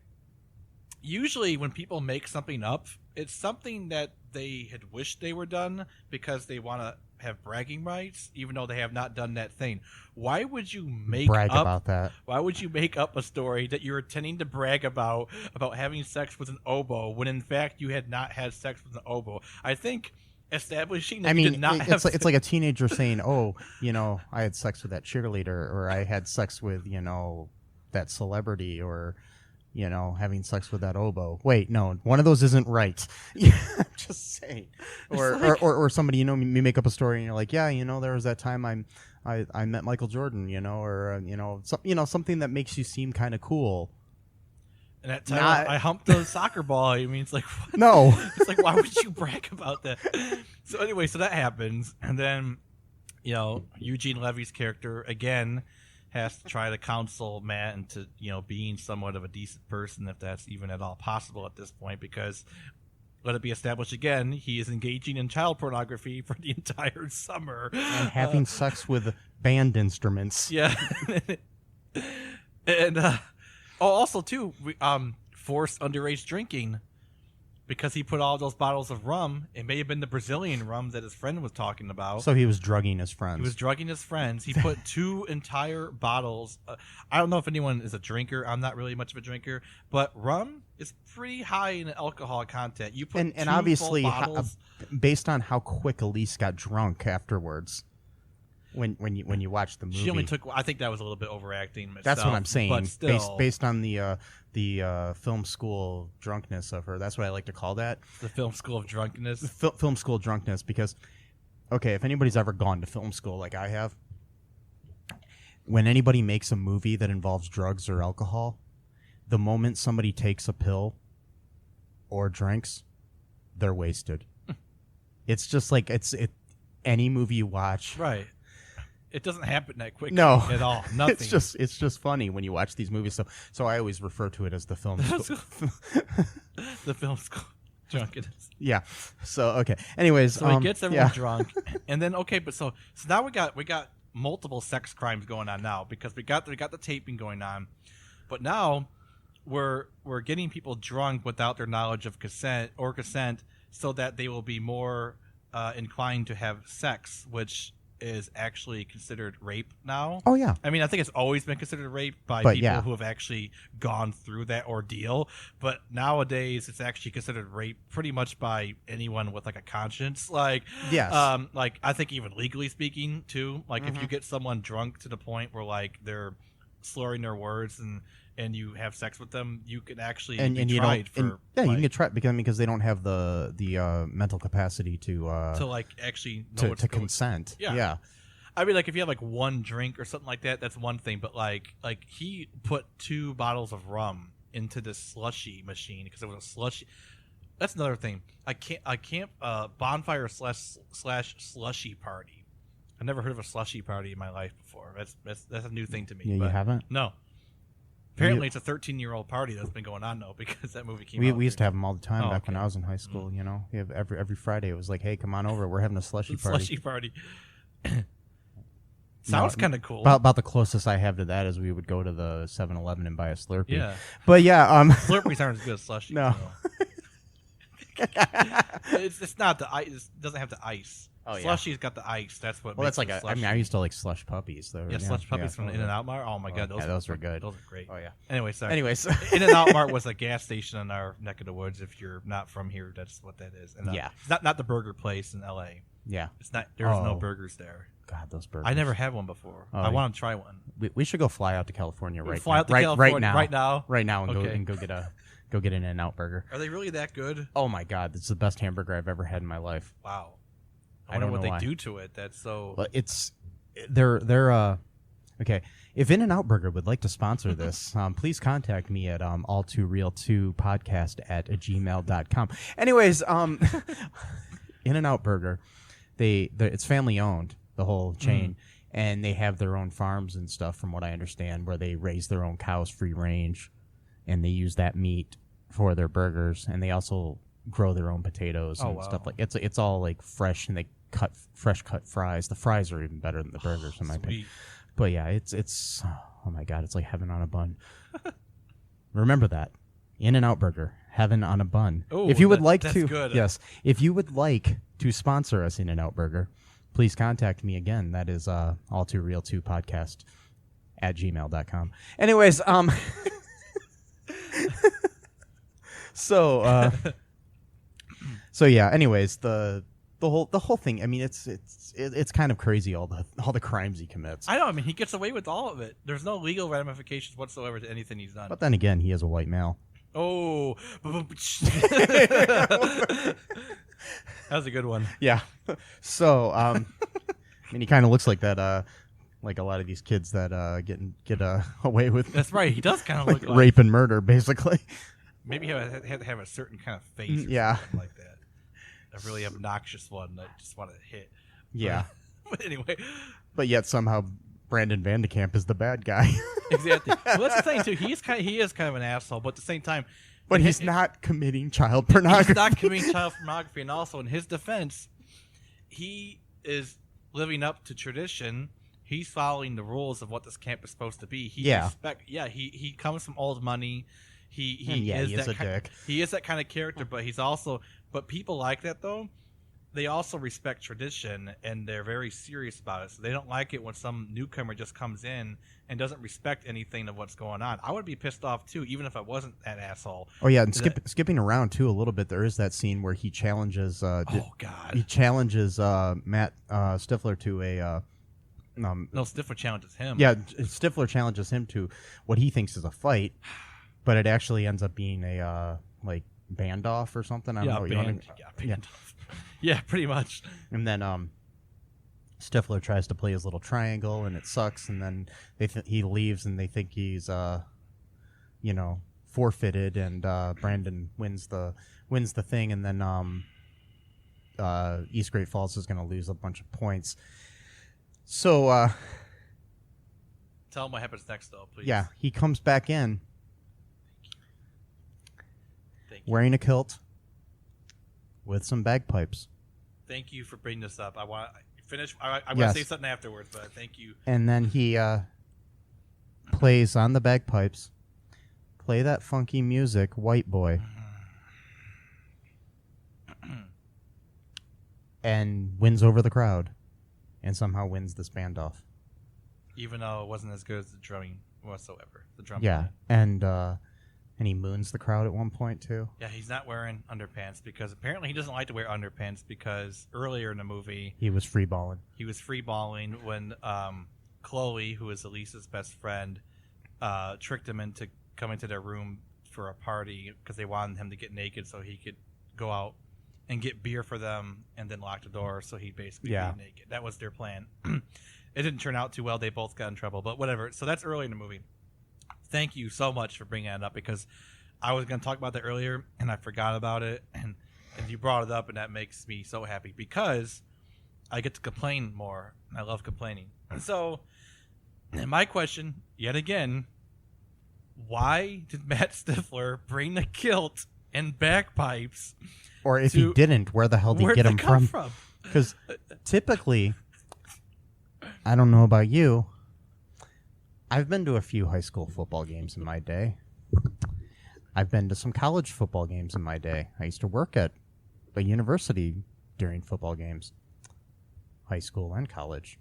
Usually when people make something up, it's something that they had wished they were done because they want to have bragging rights, even though they have not done that thing. Why would you brag about that? Why would you make up a story that you're intending to brag about having sex with an oboe when in fact you had not had sex with an oboe? I think establishing that you did not have it's like a teenager saying, "Oh, I had sex with that cheerleader, or I had sex with that celebrity, or." Having sex with that oboe. Wait, no, one of those isn't right. Just saying. Or somebody, you make up a story and you're like, yeah, there was that time I met Michael Jordan, or something that makes you seem kind of cool. And that time I humped a soccer ball. I mean, it's like, what? No. It's like, why would you brag about that? So anyway, so that happens. And then, Eugene Levy's character, again, has to try to counsel Matt into, being somewhat of a decent person, if that's even at all possible at this point, because let it be established again, he is engaging in child pornography for the entire summer. And having sex with band instruments. Yeah. And, also, too, forced underage drinking. Because he put all those bottles of rum, it may have been the Brazilian rum that his friend was talking about. So he was drugging his friends. He was drugging his friends. He put 2 entire bottles. I don't know if anyone is a drinker. I'm not really much of a drinker. But rum is pretty high in alcohol content. You put and 2 obviously, full bottles. Based on how quick Elise got drunk afterwards. When you watch the movie, she only took. I think that was a little bit overacting. Myself, that's what I'm saying. But still, based on the film school drunkenness of her, that's what I like to call that. The film school of drunkenness. Film school drunkenness, because if anybody's ever gone to film school like I have, when anybody makes a movie that involves drugs or alcohol, the moment somebody takes a pill or drinks, they're wasted. It's just like any movie you watch, right? It doesn't happen that quick. No, at all. Nothing. It's just funny when you watch these movies. So I always refer to it as the film school. The film school drunkenness. Yeah. So okay. Anyways, so he gets everyone drunk, and then so now we got multiple sex crimes going on now, because we got the taping going on, but now we're getting people drunk without their knowledge of consent, so that they will be more inclined to have sex, which is actually considered rape now. Oh yeah. I mean, I think it's always been considered rape by people who have actually gone through that ordeal, but nowadays it's actually considered rape pretty much by anyone with like a conscience. Like, yes. Like I think even legally speaking too, like if you get someone drunk to the point where like they're slurring their words and you have sex with them, you can actually be tried for. You can get tried because they don't have the mental capacity to like actually know to consent. Yeah. I mean, like if you have like one drink or something like that, that's one thing. But like he put 2 bottles of rum into this slushy machine because it was a slushy. That's another thing. I can't bonfire slash slushy party. I've never heard of a slushy party in my life before. That's a new thing to me. Yeah, you haven't? No. Apparently, it's a 13-year-old party that's been going on now because that movie came out. We used to have them all the time back when okay. I was in high school. You know, we have every Friday. It was like, hey, come on over. We're having a slushy party. Slushy party. Sounds kind of cool. About the closest I have to that is we would go to the 7-Eleven and buy a Slurpee. Yeah. But yeah, Slurpees aren't as good as slushy. No. It's not the ice. It doesn't have the ice. Oh, yeah. Slushy's got the ice. That's what. Well, makes that's like it slushy. I used to like slush puppies though. Yeah, slush puppies from In-N-Out Mart. Oh my god, those were good. Those are great. Oh yeah. Anyway, sorry. Anyways, In-N-Out Mart was a gas station in our neck of the woods. If you're not from here, that's what that is. And, yeah. It's not the burger place in L.A. Yeah. It's not. There's no Oh. burgers there. God, those burgers. I never had one before. Oh, I want to try one. We should go fly out to California Fly out to California right now and Okay. go get an In-N-Out burger. Are they really that good? Oh my God, it's the best hamburger I've ever had in my life. Wow. I I wonder don't what know they why. do to it. That's so. But they're okay. If In-N-Out Burger would like to sponsor this, please contact me at ALL2REELTOO podcast at gmail.com. Anyways, In-N-Out Burger, it's family owned, the whole chain, and they have their own farms and stuff, from what I understand, where they raise their own cows free range, and they use that meat for their burgers, and they also grow their own potatoes and stuff like it's all like fresh, and they fresh cut fries. The fries are even better than the burgers in my opinion. But yeah, it's oh my God, it's like heaven on a bun. Remember that. In-N-Out Burger, heaven on a bun. Ooh, if you would like that's to, good. yes, if you would like to sponsor us, In-N-Out Burger, please contact me again. That is all2real2 podcast at gmail.com. Anyways, so yeah. Anyways, the whole thing. I mean, it's kind of crazy, all the crimes he commits. I know. I mean, he gets away with all of it. There's no legal ramifications whatsoever to anything he's done. But then again, he is a white male. Oh, that was a good one. Yeah. So, I mean, he kind of looks like that. Like a lot of these kids that get away with. That's right. He does kind of like look like rape and murder, basically. Maybe he had to have a certain kind of face. Or Yeah. something like that. A really obnoxious one that just wanted to hit. Yeah. But anyway. But yet somehow Brandon Van de Kamp is the bad guy. Exactly. Well, that's the thing too. He is kind of an asshole, but at the same time, But he's not committing child pornography. he's not committing child pornography, and also in his defense, he is living up to tradition. He's following the rules of what this camp is supposed to be. He comes from old money. He is a dick. He is that kind of character, but he's also people like that though. They also respect tradition, and they're very serious about it. So they don't like it when some newcomer just comes in and doesn't respect anything of what's going on. I would be pissed off too, even if I wasn't that asshole. Oh yeah, and skipping around too a little bit. There is that scene where he challenges. He challenges Matt Stifler to a. No, Stifler challenges him. Yeah, Stifler challenges him to what he thinks is a fight, but it actually ends up being a like band off or something. I don't know. Yeah, pretty much. And then Stifler tries to play his little triangle, and it sucks. And then he leaves, and they think he's forfeited, and Brandon wins the thing, and then East Great Falls is going to lose a bunch of points. So tell him what happens next, though, please. Yeah, he comes back in wearing a kilt with some bagpipes. Thank you for bringing this up. I want to finish. I want to say something afterwards, but thank you. And then he plays on the bagpipes, play that funky music, White Boy, and wins over the crowd, and somehow wins this band off. Even though it wasn't as good as the drumming whatsoever. The drum. Yeah, and he moons the crowd at one point too. Yeah, he's not wearing underpants because apparently he doesn't like to wear underpants because earlier in the movie he was freeballing. He was freeballing when Chloe, who is Elisa's best friend, tricked him into coming to their room for a party because they wanted him to get naked so he could go out and get beer for them and then lock the door so he'd basically be naked. That was their plan. it didn't turn out too well. They both got in trouble, but whatever. So that's early in the movie. Thank you so much for bringing that up, because I was going to talk about that earlier and I forgot about it, and you brought it up, and that makes me so happy because I get to complain more, and I love complaining. So, and my question, yet again, why did Matt Stifler bring the kilt and bagpipes? Or if he didn't, where the hell did he get them from? Because typically, I don't know about you, I've been to a few high school football games in my day. I've been to some college football games in my day. I used to work at a university during football games, high school and college.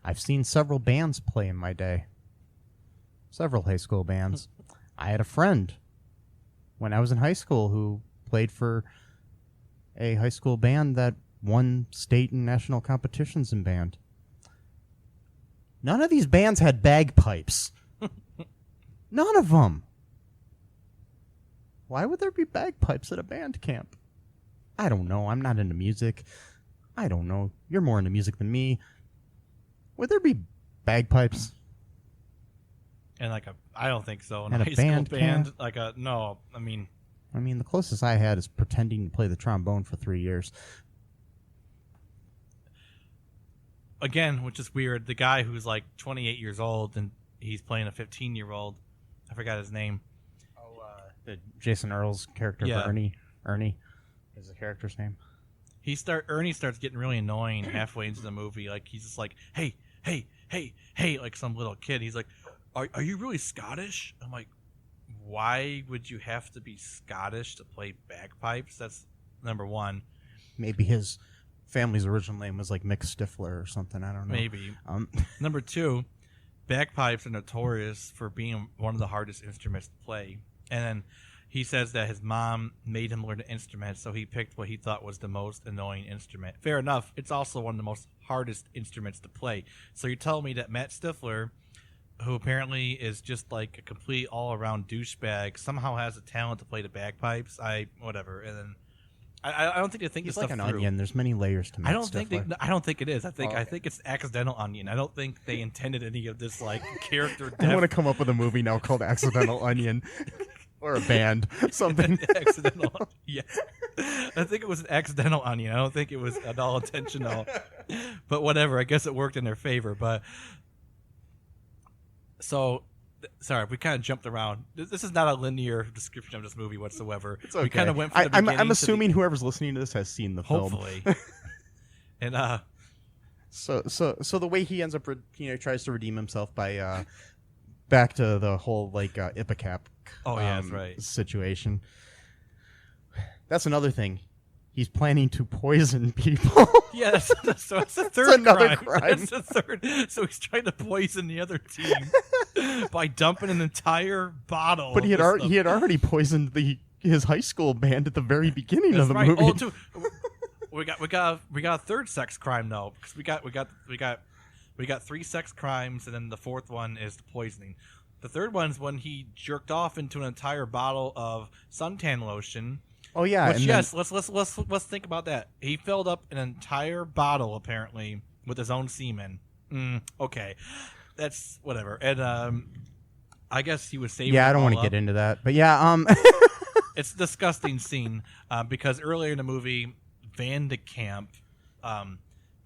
I've seen several bands play in my day. Several high school bands. I had a friend when I was in high school who played for a high school band that won state and national competitions in band. None of these bands had bagpipes. None of them. Why would there be bagpipes at a band camp? I don't know. I'm not into music. I don't know. You're more into music than me. Would there be bagpipes? And I don't think so. In At a a high school band band, camp? No. I mean, the closest I had is pretending to play the trombone for 3 years. again, which is weird. The guy who's like 28 years old and he's playing a 15-year-old. I forgot his name. The Jason Earl's character, Yeah. Ernie. Ernie is the character's name. Ernie starts getting really annoying halfway into the movie. Like, he's just like, hey, like some little kid. He's like, are you really Scottish? I'm like, why would you have to be Scottish to play bagpipes? That's number one. Maybe his family's original name was like Mick Stifler or something. I don't know. Maybe. Number two, bagpipes are notorious for being one of the hardest instruments to play. And then he says that his mom made him learn an instrument, so he picked what he thought was the most annoying instrument. Fair enough. It's also one of the most hardest instruments to play. So you're telling me that Matt Stifler, who apparently is just like a complete all-around douchebag, somehow has a talent to play the bagpipes? Whatever. And then I don't think they think He's this like stuff an through. onion. There's many layers to Matt I don't think it is. I okay. think it's accidental onion. I don't think they intended any of this like character I want to depth. come up with a movie now called Accidental Onion. Or a band. Something. Accidental. Yeah. I think it was an accidental onion. I don't think it was at all intentional. But whatever. I guess it worked in their favor. But so, sorry, we kind of jumped around. This is not a linear description of this movie whatsoever. It's okay. We kind of went from the beginning I'm to assuming whoever's listening to this has seen the film. hopefully. And So the way he ends up, tries to redeem himself by back to the whole like Ipecac. that's right. Situation. That's another thing. He's planning to poison people. Yeah, that's the third another crime. crime. That's the third. So he's trying to poison the other team by dumping an entire bottle. But of he this had already poisoned his high school band at the very beginning That's of the right. movie. Oh, too. We got a third sex crime though, because we got 3 sex crimes, and then the fourth one is the poisoning. The third one's when he jerked off into an entire bottle of suntan lotion. Oh yeah, Which, and yes, let's think about that. He filled up an entire bottle apparently with his own semen. Okay, that's whatever. And I guess he was saving. Yeah, I don't want want to get into that, but yeah, It's a disgusting scene because earlier in the movie, Van de Kamp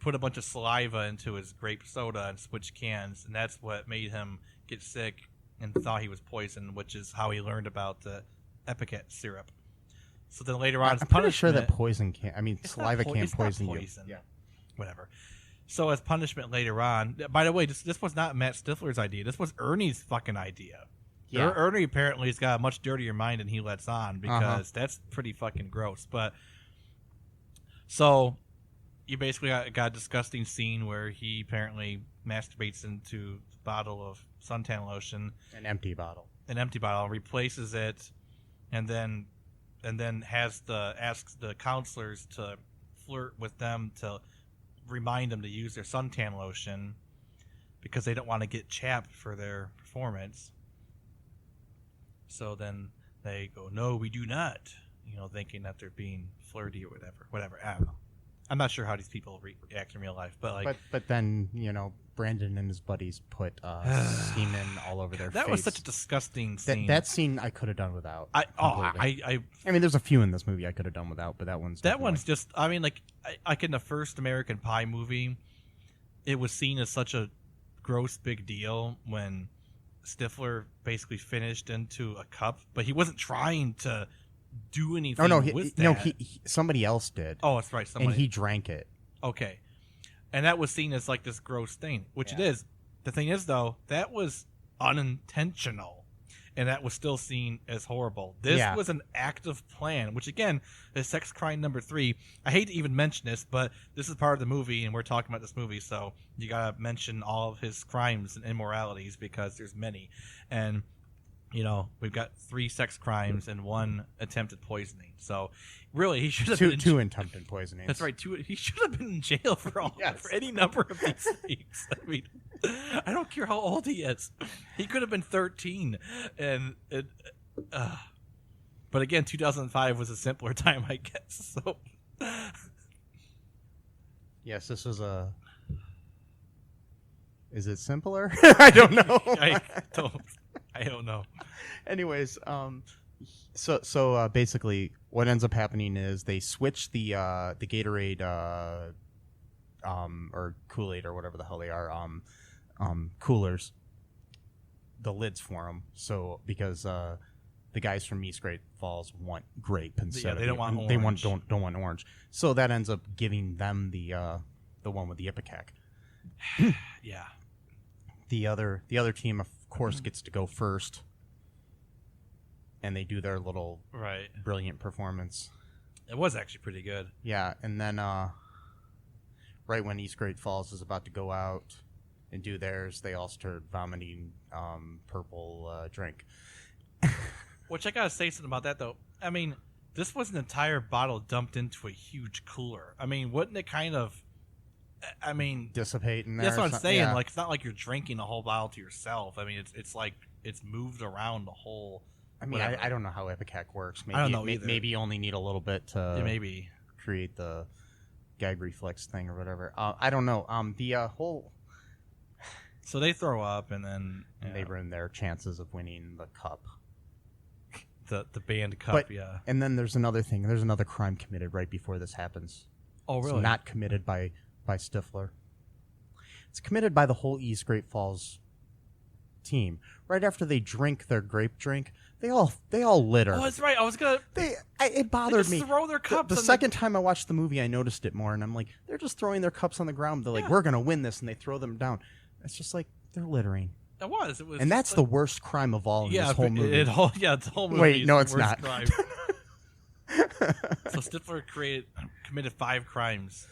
put a bunch of saliva into his grape soda and switched cans, and that's what made him get sick and thought he was poisoned, which is how he learned about the Ipecac syrup. So then later on, I'm pretty sure that saliva can't it's poison not you. poison. Yeah, whatever. So as punishment later on, by the way, this was not Matt Stifler's idea. This was Ernie's fucking idea. Yeah. Ernie apparently has got a much dirtier mind than he lets on because that's pretty fucking gross. But so you basically got a disgusting scene where he apparently masturbates into a bottle of suntan lotion, An empty bottle, replaces it, and then asks the counselors to flirt with them to remind them to use their suntan lotion because they don't want to get chapped for their performance. So then they go, "No, we do not," thinking that they're being flirty or whatever. I don't know. I'm not sure how these people react in real life, but like, but then Brandon and his buddies put semen all over their face. That was such a disgusting scene. That scene I could have done without. I mean, there's a few in this movie I could have done without, but that one's just. I mean, like in the first American Pie movie, it was seen as such a gross big deal when Stifler basically finished into a cup, but he wasn't trying to do anything. With that. No, somebody else did. Oh, that's right. And he drank it. Okay. And that was seen as like this gross thing, which it is. The thing is, though, that was unintentional, and that was still seen as horrible. This was an active plan, which, again, is sex crime number 3. I hate to even mention this, but this is part of the movie, and we're talking about this movie, so you got to mention all of his crimes and immoralities because there's many. And we've got 3 sex crimes and 1 attempted poisoning. So, really, he should have been two attempted poisonings. That's right. 2. He should have been in jail for any number of these things. I mean, I don't care how old he is. He could have been 13, but again, 2005 was a simpler time, I guess. So, yes, this was a. Is it simpler? I don't know. I don't know. Anyways, so basically, what ends up happening is they switch the Gatorade or Kool-Aid or whatever the hell they are coolers, the lids for them. So because the guys from East Great Falls want grape instead they don't want orange. They don't want orange. So that ends up giving them the one with the Ipecac. Yeah. The other team, of course, gets to go first, and they do their little brilliant performance. It was actually pretty good. Yeah, and then right when East Great Falls is about to go out and do theirs, they all start vomiting purple drink. Which I gotta say something about that, though. I mean, this was an entire bottle dumped into a huge cooler. I mean, wouldn't it kind of... I mean, dissipate in there. That's what I'm saying. Yeah. Like, it's not like you're drinking a whole bottle to yourself. I mean, it's like it's moved around the whole. I mean, I don't know how Ipecac works. Maybe, I don't know either. Maybe you only need a little bit to maybe create the gag reflex thing or whatever. I don't know. The whole. So they throw up and then they ruin their chances of winning the cup. The band cup, And then there's another thing. There's another crime committed right before this happens. Oh, really? It's not committed by Stifler. It's committed by the whole East Great Falls team. Right after they drink their grape drink, they all litter. Oh, that's right. I was gonna. It bothered me. Throw their cups. The second time I watched the movie, I noticed it more, and I'm like, they're just throwing their cups on the ground. They're like, we're gonna win this, and they throw them down. It's just like they're littering. It was, and that's the worst crime of all in this whole movie. The whole movie. Wait, no, it's not. So Stifler committed 5 crimes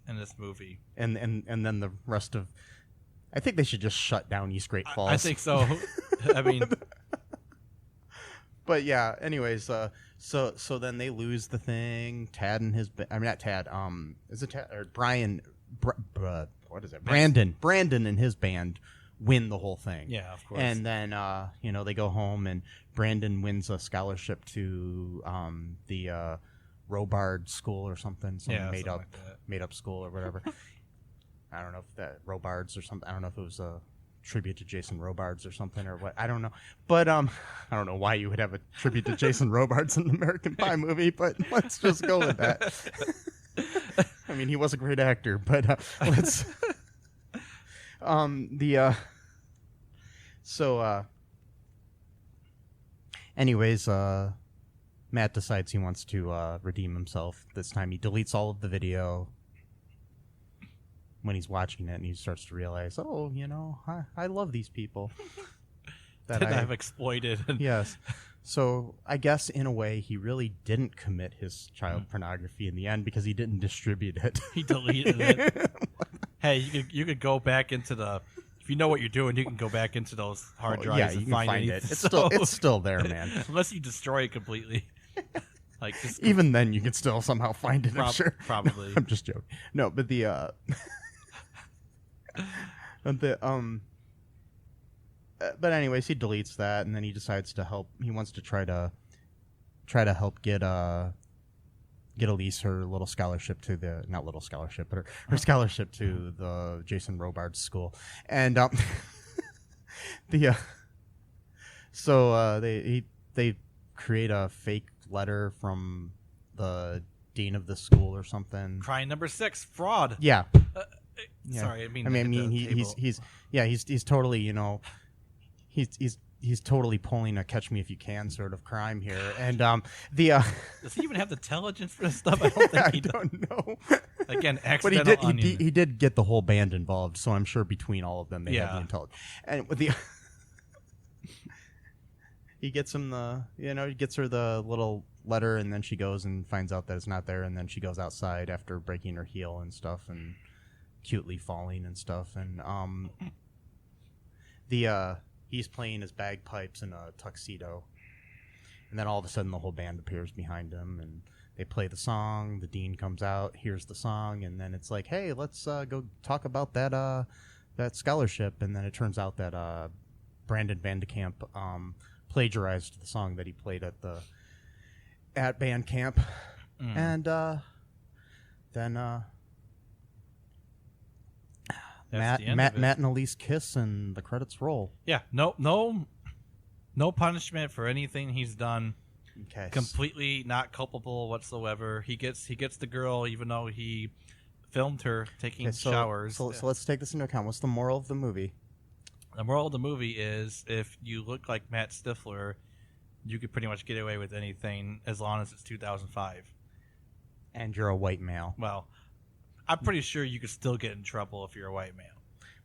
in this movie, and then the rest of, I think they should just shut down East Great Falls. I think so. I mean, but yeah. Anyways, so then they lose the thing. Tad and his, I mean not Tad. Is it Tad or Brian? What is it? Brandon and his band win the whole thing. Yeah, of course. And then they go home, and Brandon wins a scholarship to the Robard School or something. Made up school or whatever. I don't know if that Robards or something. I don't know if it was a tribute to Jason Robards or something or what. I don't know. But I don't know why you would have a tribute to Jason Robards in an American Pie movie, but let's just go with that. I mean, he was a great actor, but let's anyways, Matt decides he wants to redeem himself. This time he deletes all of the video when he's watching it, and he starts to realize, I love these people that I've exploited. Yes. So I guess in a way he really didn't commit his child pornography in the end because he didn't distribute it. He deleted it. Hey, you could go back into the. If you know what you're doing, you can go back into those hard drives and find it. It's still there, man. Unless you destroy it completely. Like even then, you can still somehow find it. I'm sure. Probably. I'm just joking. No, but but anyways, he deletes that, and then he decides to help. He wants to try to help get get Elise her little scholarship to the not little scholarship, but her scholarship to the Jason Robards school, and the so they create a fake letter from the dean of the school or something. Crime number 6, fraud. Yeah. Yeah. Sorry, I mean he's totally, you know, he's totally pulling a Catch Me If You Can sort of crime here, and does he even have the intelligence for this stuff? I don't think he don't know. Again, But accidental he did get the whole band involved, so I'm sure between all of them they have the intelligence. And with the he gets him he gets her the little letter, and then she goes and finds out that it's not there, and then she goes outside after breaking her heel and stuff, and cutely falling and stuff, and he's playing his bagpipes in a tuxedo, and then all of a sudden the whole band appears behind him, and they play the song. The dean comes out, hears the song, and then it's like, hey, let's go talk about that scholarship, and then it turns out that Brandon Van de Kamp plagiarized the song that he played at band camp, and then Matt and Elise kiss, and the credits roll. Yeah, no punishment for anything he's done. Okay. Completely not culpable whatsoever. He gets the girl, even though he filmed her taking showers. So let's take this into account. What's the moral of the movie? The moral of the movie is, if you look like Matt Stifler, you could pretty much get away with anything as long as it's 2005. And you're a white male. Well, I'm pretty sure you could still get in trouble if you're a white male.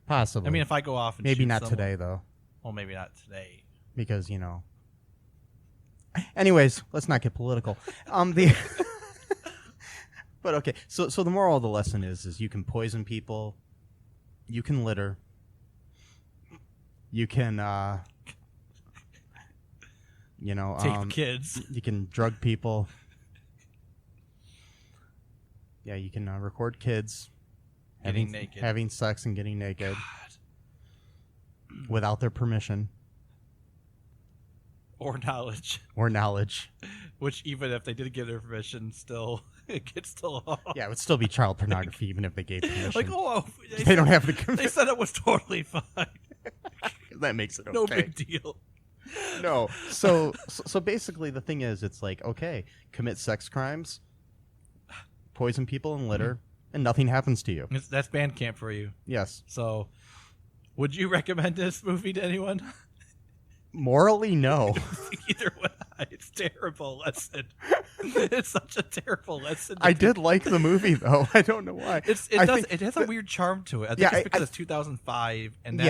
Possibly. I mean, if I go off and maybe shoot not someone, today, though. Well, maybe not today. Because, you know. Anyways, let's not get political. But okay, so the moral of the lesson is you can poison people, you can litter, you can take kids, you can drug people. Yeah, you can record kids having sex and getting naked without their permission or knowledge. Which, even if they did give their permission, still it gets still off. Yeah, it would still be child pornography even if they gave permission. Like, they don't have to. They said it was totally fine. That makes it okay. No big deal. No. So basically, the thing is, it's like, okay, commit sex crimes, poison people, and litter, and nothing happens to you. That's Bandcamp for you. Yes. So, would you recommend this movie to anyone? Morally, no. Either way, it's a terrible lesson. It's such a terrible lesson. I did like the movie, though. I don't know why. It has a weird charm to it. I think it's because it's 2005, and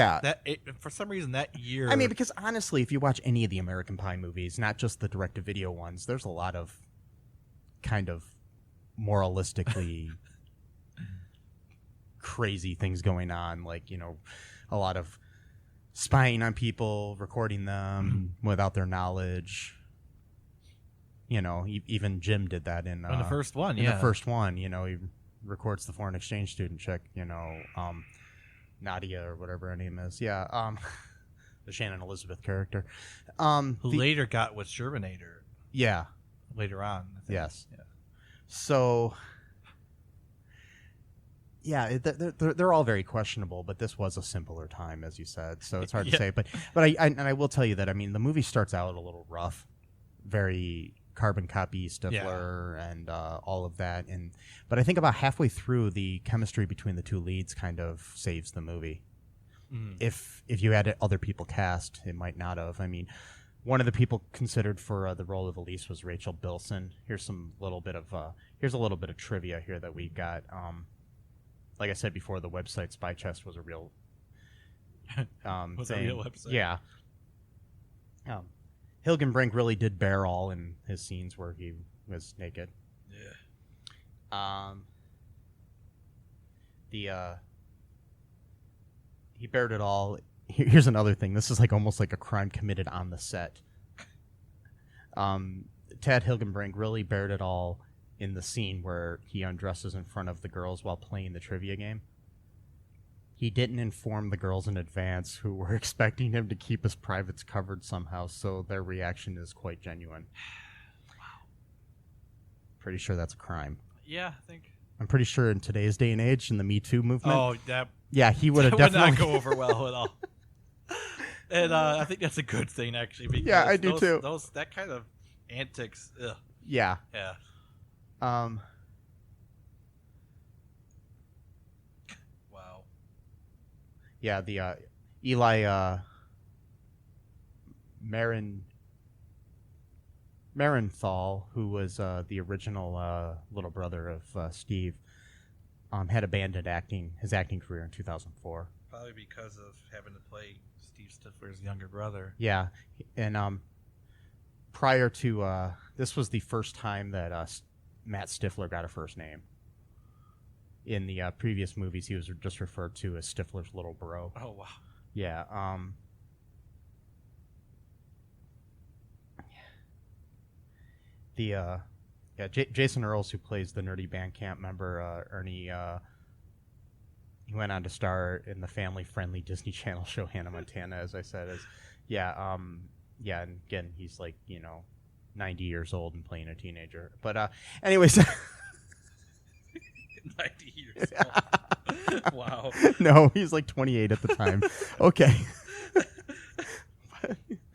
for some reason that year. I mean, because honestly, if you watch any of the American Pie movies, not just the direct-to-video ones, there's a lot of kind of moralistically crazy things going on, like, you know, a lot of spying on people, recording them without their knowledge. You know, even Jim did that in the first one. In the first one, you know, he records the foreign exchange student chick, you know, Nadia or whatever her name is. Yeah, the Shannon Elizabeth character, who later got with Shermanator. Yeah, later on. I think. Yes. Yeah. So. Yeah, they're all very questionable, but this was a simpler time, as you said, so it's hard to say. But I will tell you that, I mean, the movie starts out a little rough, very carbon copy Stifler and all of that, but I think about halfway through, the chemistry between the two leads kind of saves the movie. If you had other people cast, it might not have. I mean, one of the people considered for the role of Elise was Rachel Bilson. Here's a little bit of trivia here that we got. Like I said before, the website Spy Chest was a real was a real website. Yeah. Hilgenbrink really did bare all in his scenes where he was naked. Yeah. He bared it all. Here's another thing. This is like almost like a crime committed on the set. Tad Hilgenbrink really bared it all in the scene where he undresses in front of the girls while playing the trivia game. He didn't inform the girls in advance, who were expecting him to keep his privates covered somehow, so their reaction is quite genuine. pretty sure that's a crime. Yeah, I think. I'm pretty sure in today's day and age, in the Me Too movement. Oh, that. Yeah, he would have That would definitely. not go over well at all. And I think that's a good thing, actually. Because Yeah, I do too. That kind of antics. Ugh. Yeah. Yeah. Wow. Yeah, the Eli Marenthal, who was the original little brother of Steve, had abandoned his acting career in 2004. Probably because of having to play Steve Stifler's younger brother. Yeah, and prior to this was the first time that Matt Stifler got a first name. In the previous movies, he was just referred to as Stifler's little bro. Oh, wow. Yeah. Jason Earls, who plays the nerdy Bandcamp member Ernie, he went on to star in the family-friendly Disney Channel show Hannah Montana, as I said. And again, he's 90 years old and playing a teenager. But anyways. 90 years old. Wow. No, he's 28 at the time. Okay.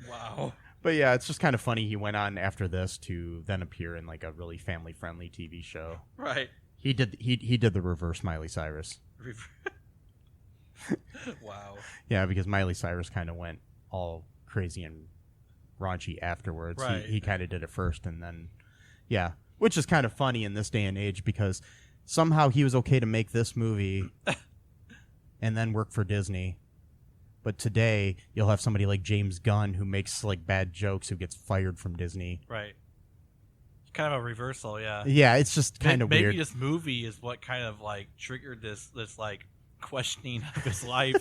Wow. But yeah, it's just kind of funny. He went on after this to then appear in a really family-friendly TV show. Right. He did the reverse Miley Cyrus. Wow. Yeah, because Miley Cyrus kind of went all crazy and raunchy afterwards. Right. He kind of did it first, and then yeah, which is kind of funny in this day and age because somehow he was okay to make this movie and then work for Disney. But today, you'll have somebody like James Gunn who makes bad jokes who gets fired from Disney. Right. Kind of a reversal, yeah. Yeah, it's just kind of weird. Maybe this movie is what kind of triggered this questioning of his life.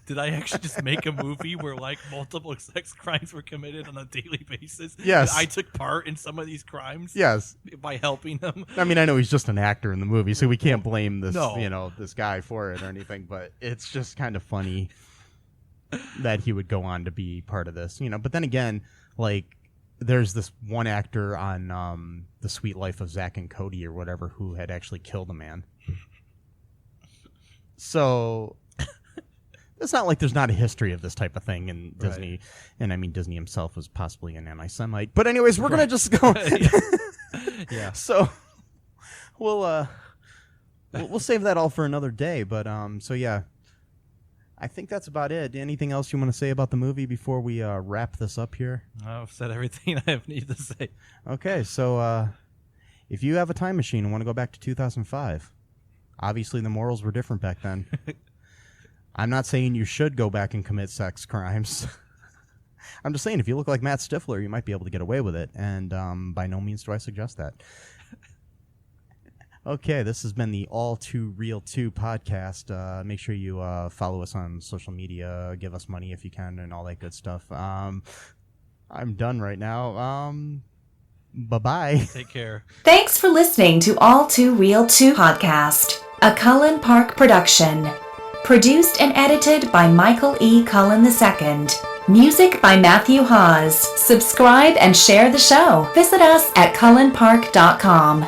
Did I actually just make a movie where multiple sex crimes were committed on a daily basis? Yes. I took part in some of these crimes? Yes. By helping them? I mean, I know he's just an actor in the movie, so we can't blame this, No. This guy for it or anything, but it's just kind of funny that he would go on to be part of this, But then again, there's this one actor on The Sweet Life of Zack and Cody or whatever who had actually killed a man. So it's not like there's not a history of this type of thing in Disney. Right. And I mean, Disney himself was possibly an anti-Semite. But anyways, we're going to just go. Yeah. So we'll save that all for another day. But so yeah, I think that's about it. Anything else you want to say about the movie before we wrap this up here? I've said everything I need to say. Okay, so if you have a time machine and want to go back to 2005, obviously the morals were different back then. I'm not saying you should go back and commit sex crimes. I'm just saying if you look like Matt Stifler, you might be able to get away with it, and by no means do I suggest that. Okay, this has been the ALL2REELTOO podcast. Make sure you follow us on social media, give us money if you can, and all that good stuff. I'm done right now. Bye-bye. Take care. Thanks for listening to All2Real2 podcast, a Cullen Park production. Produced and edited by Michael E. Cullen II. Music by Matthew Hawes. Subscribe and share the show. Visit us at cullenpark.com.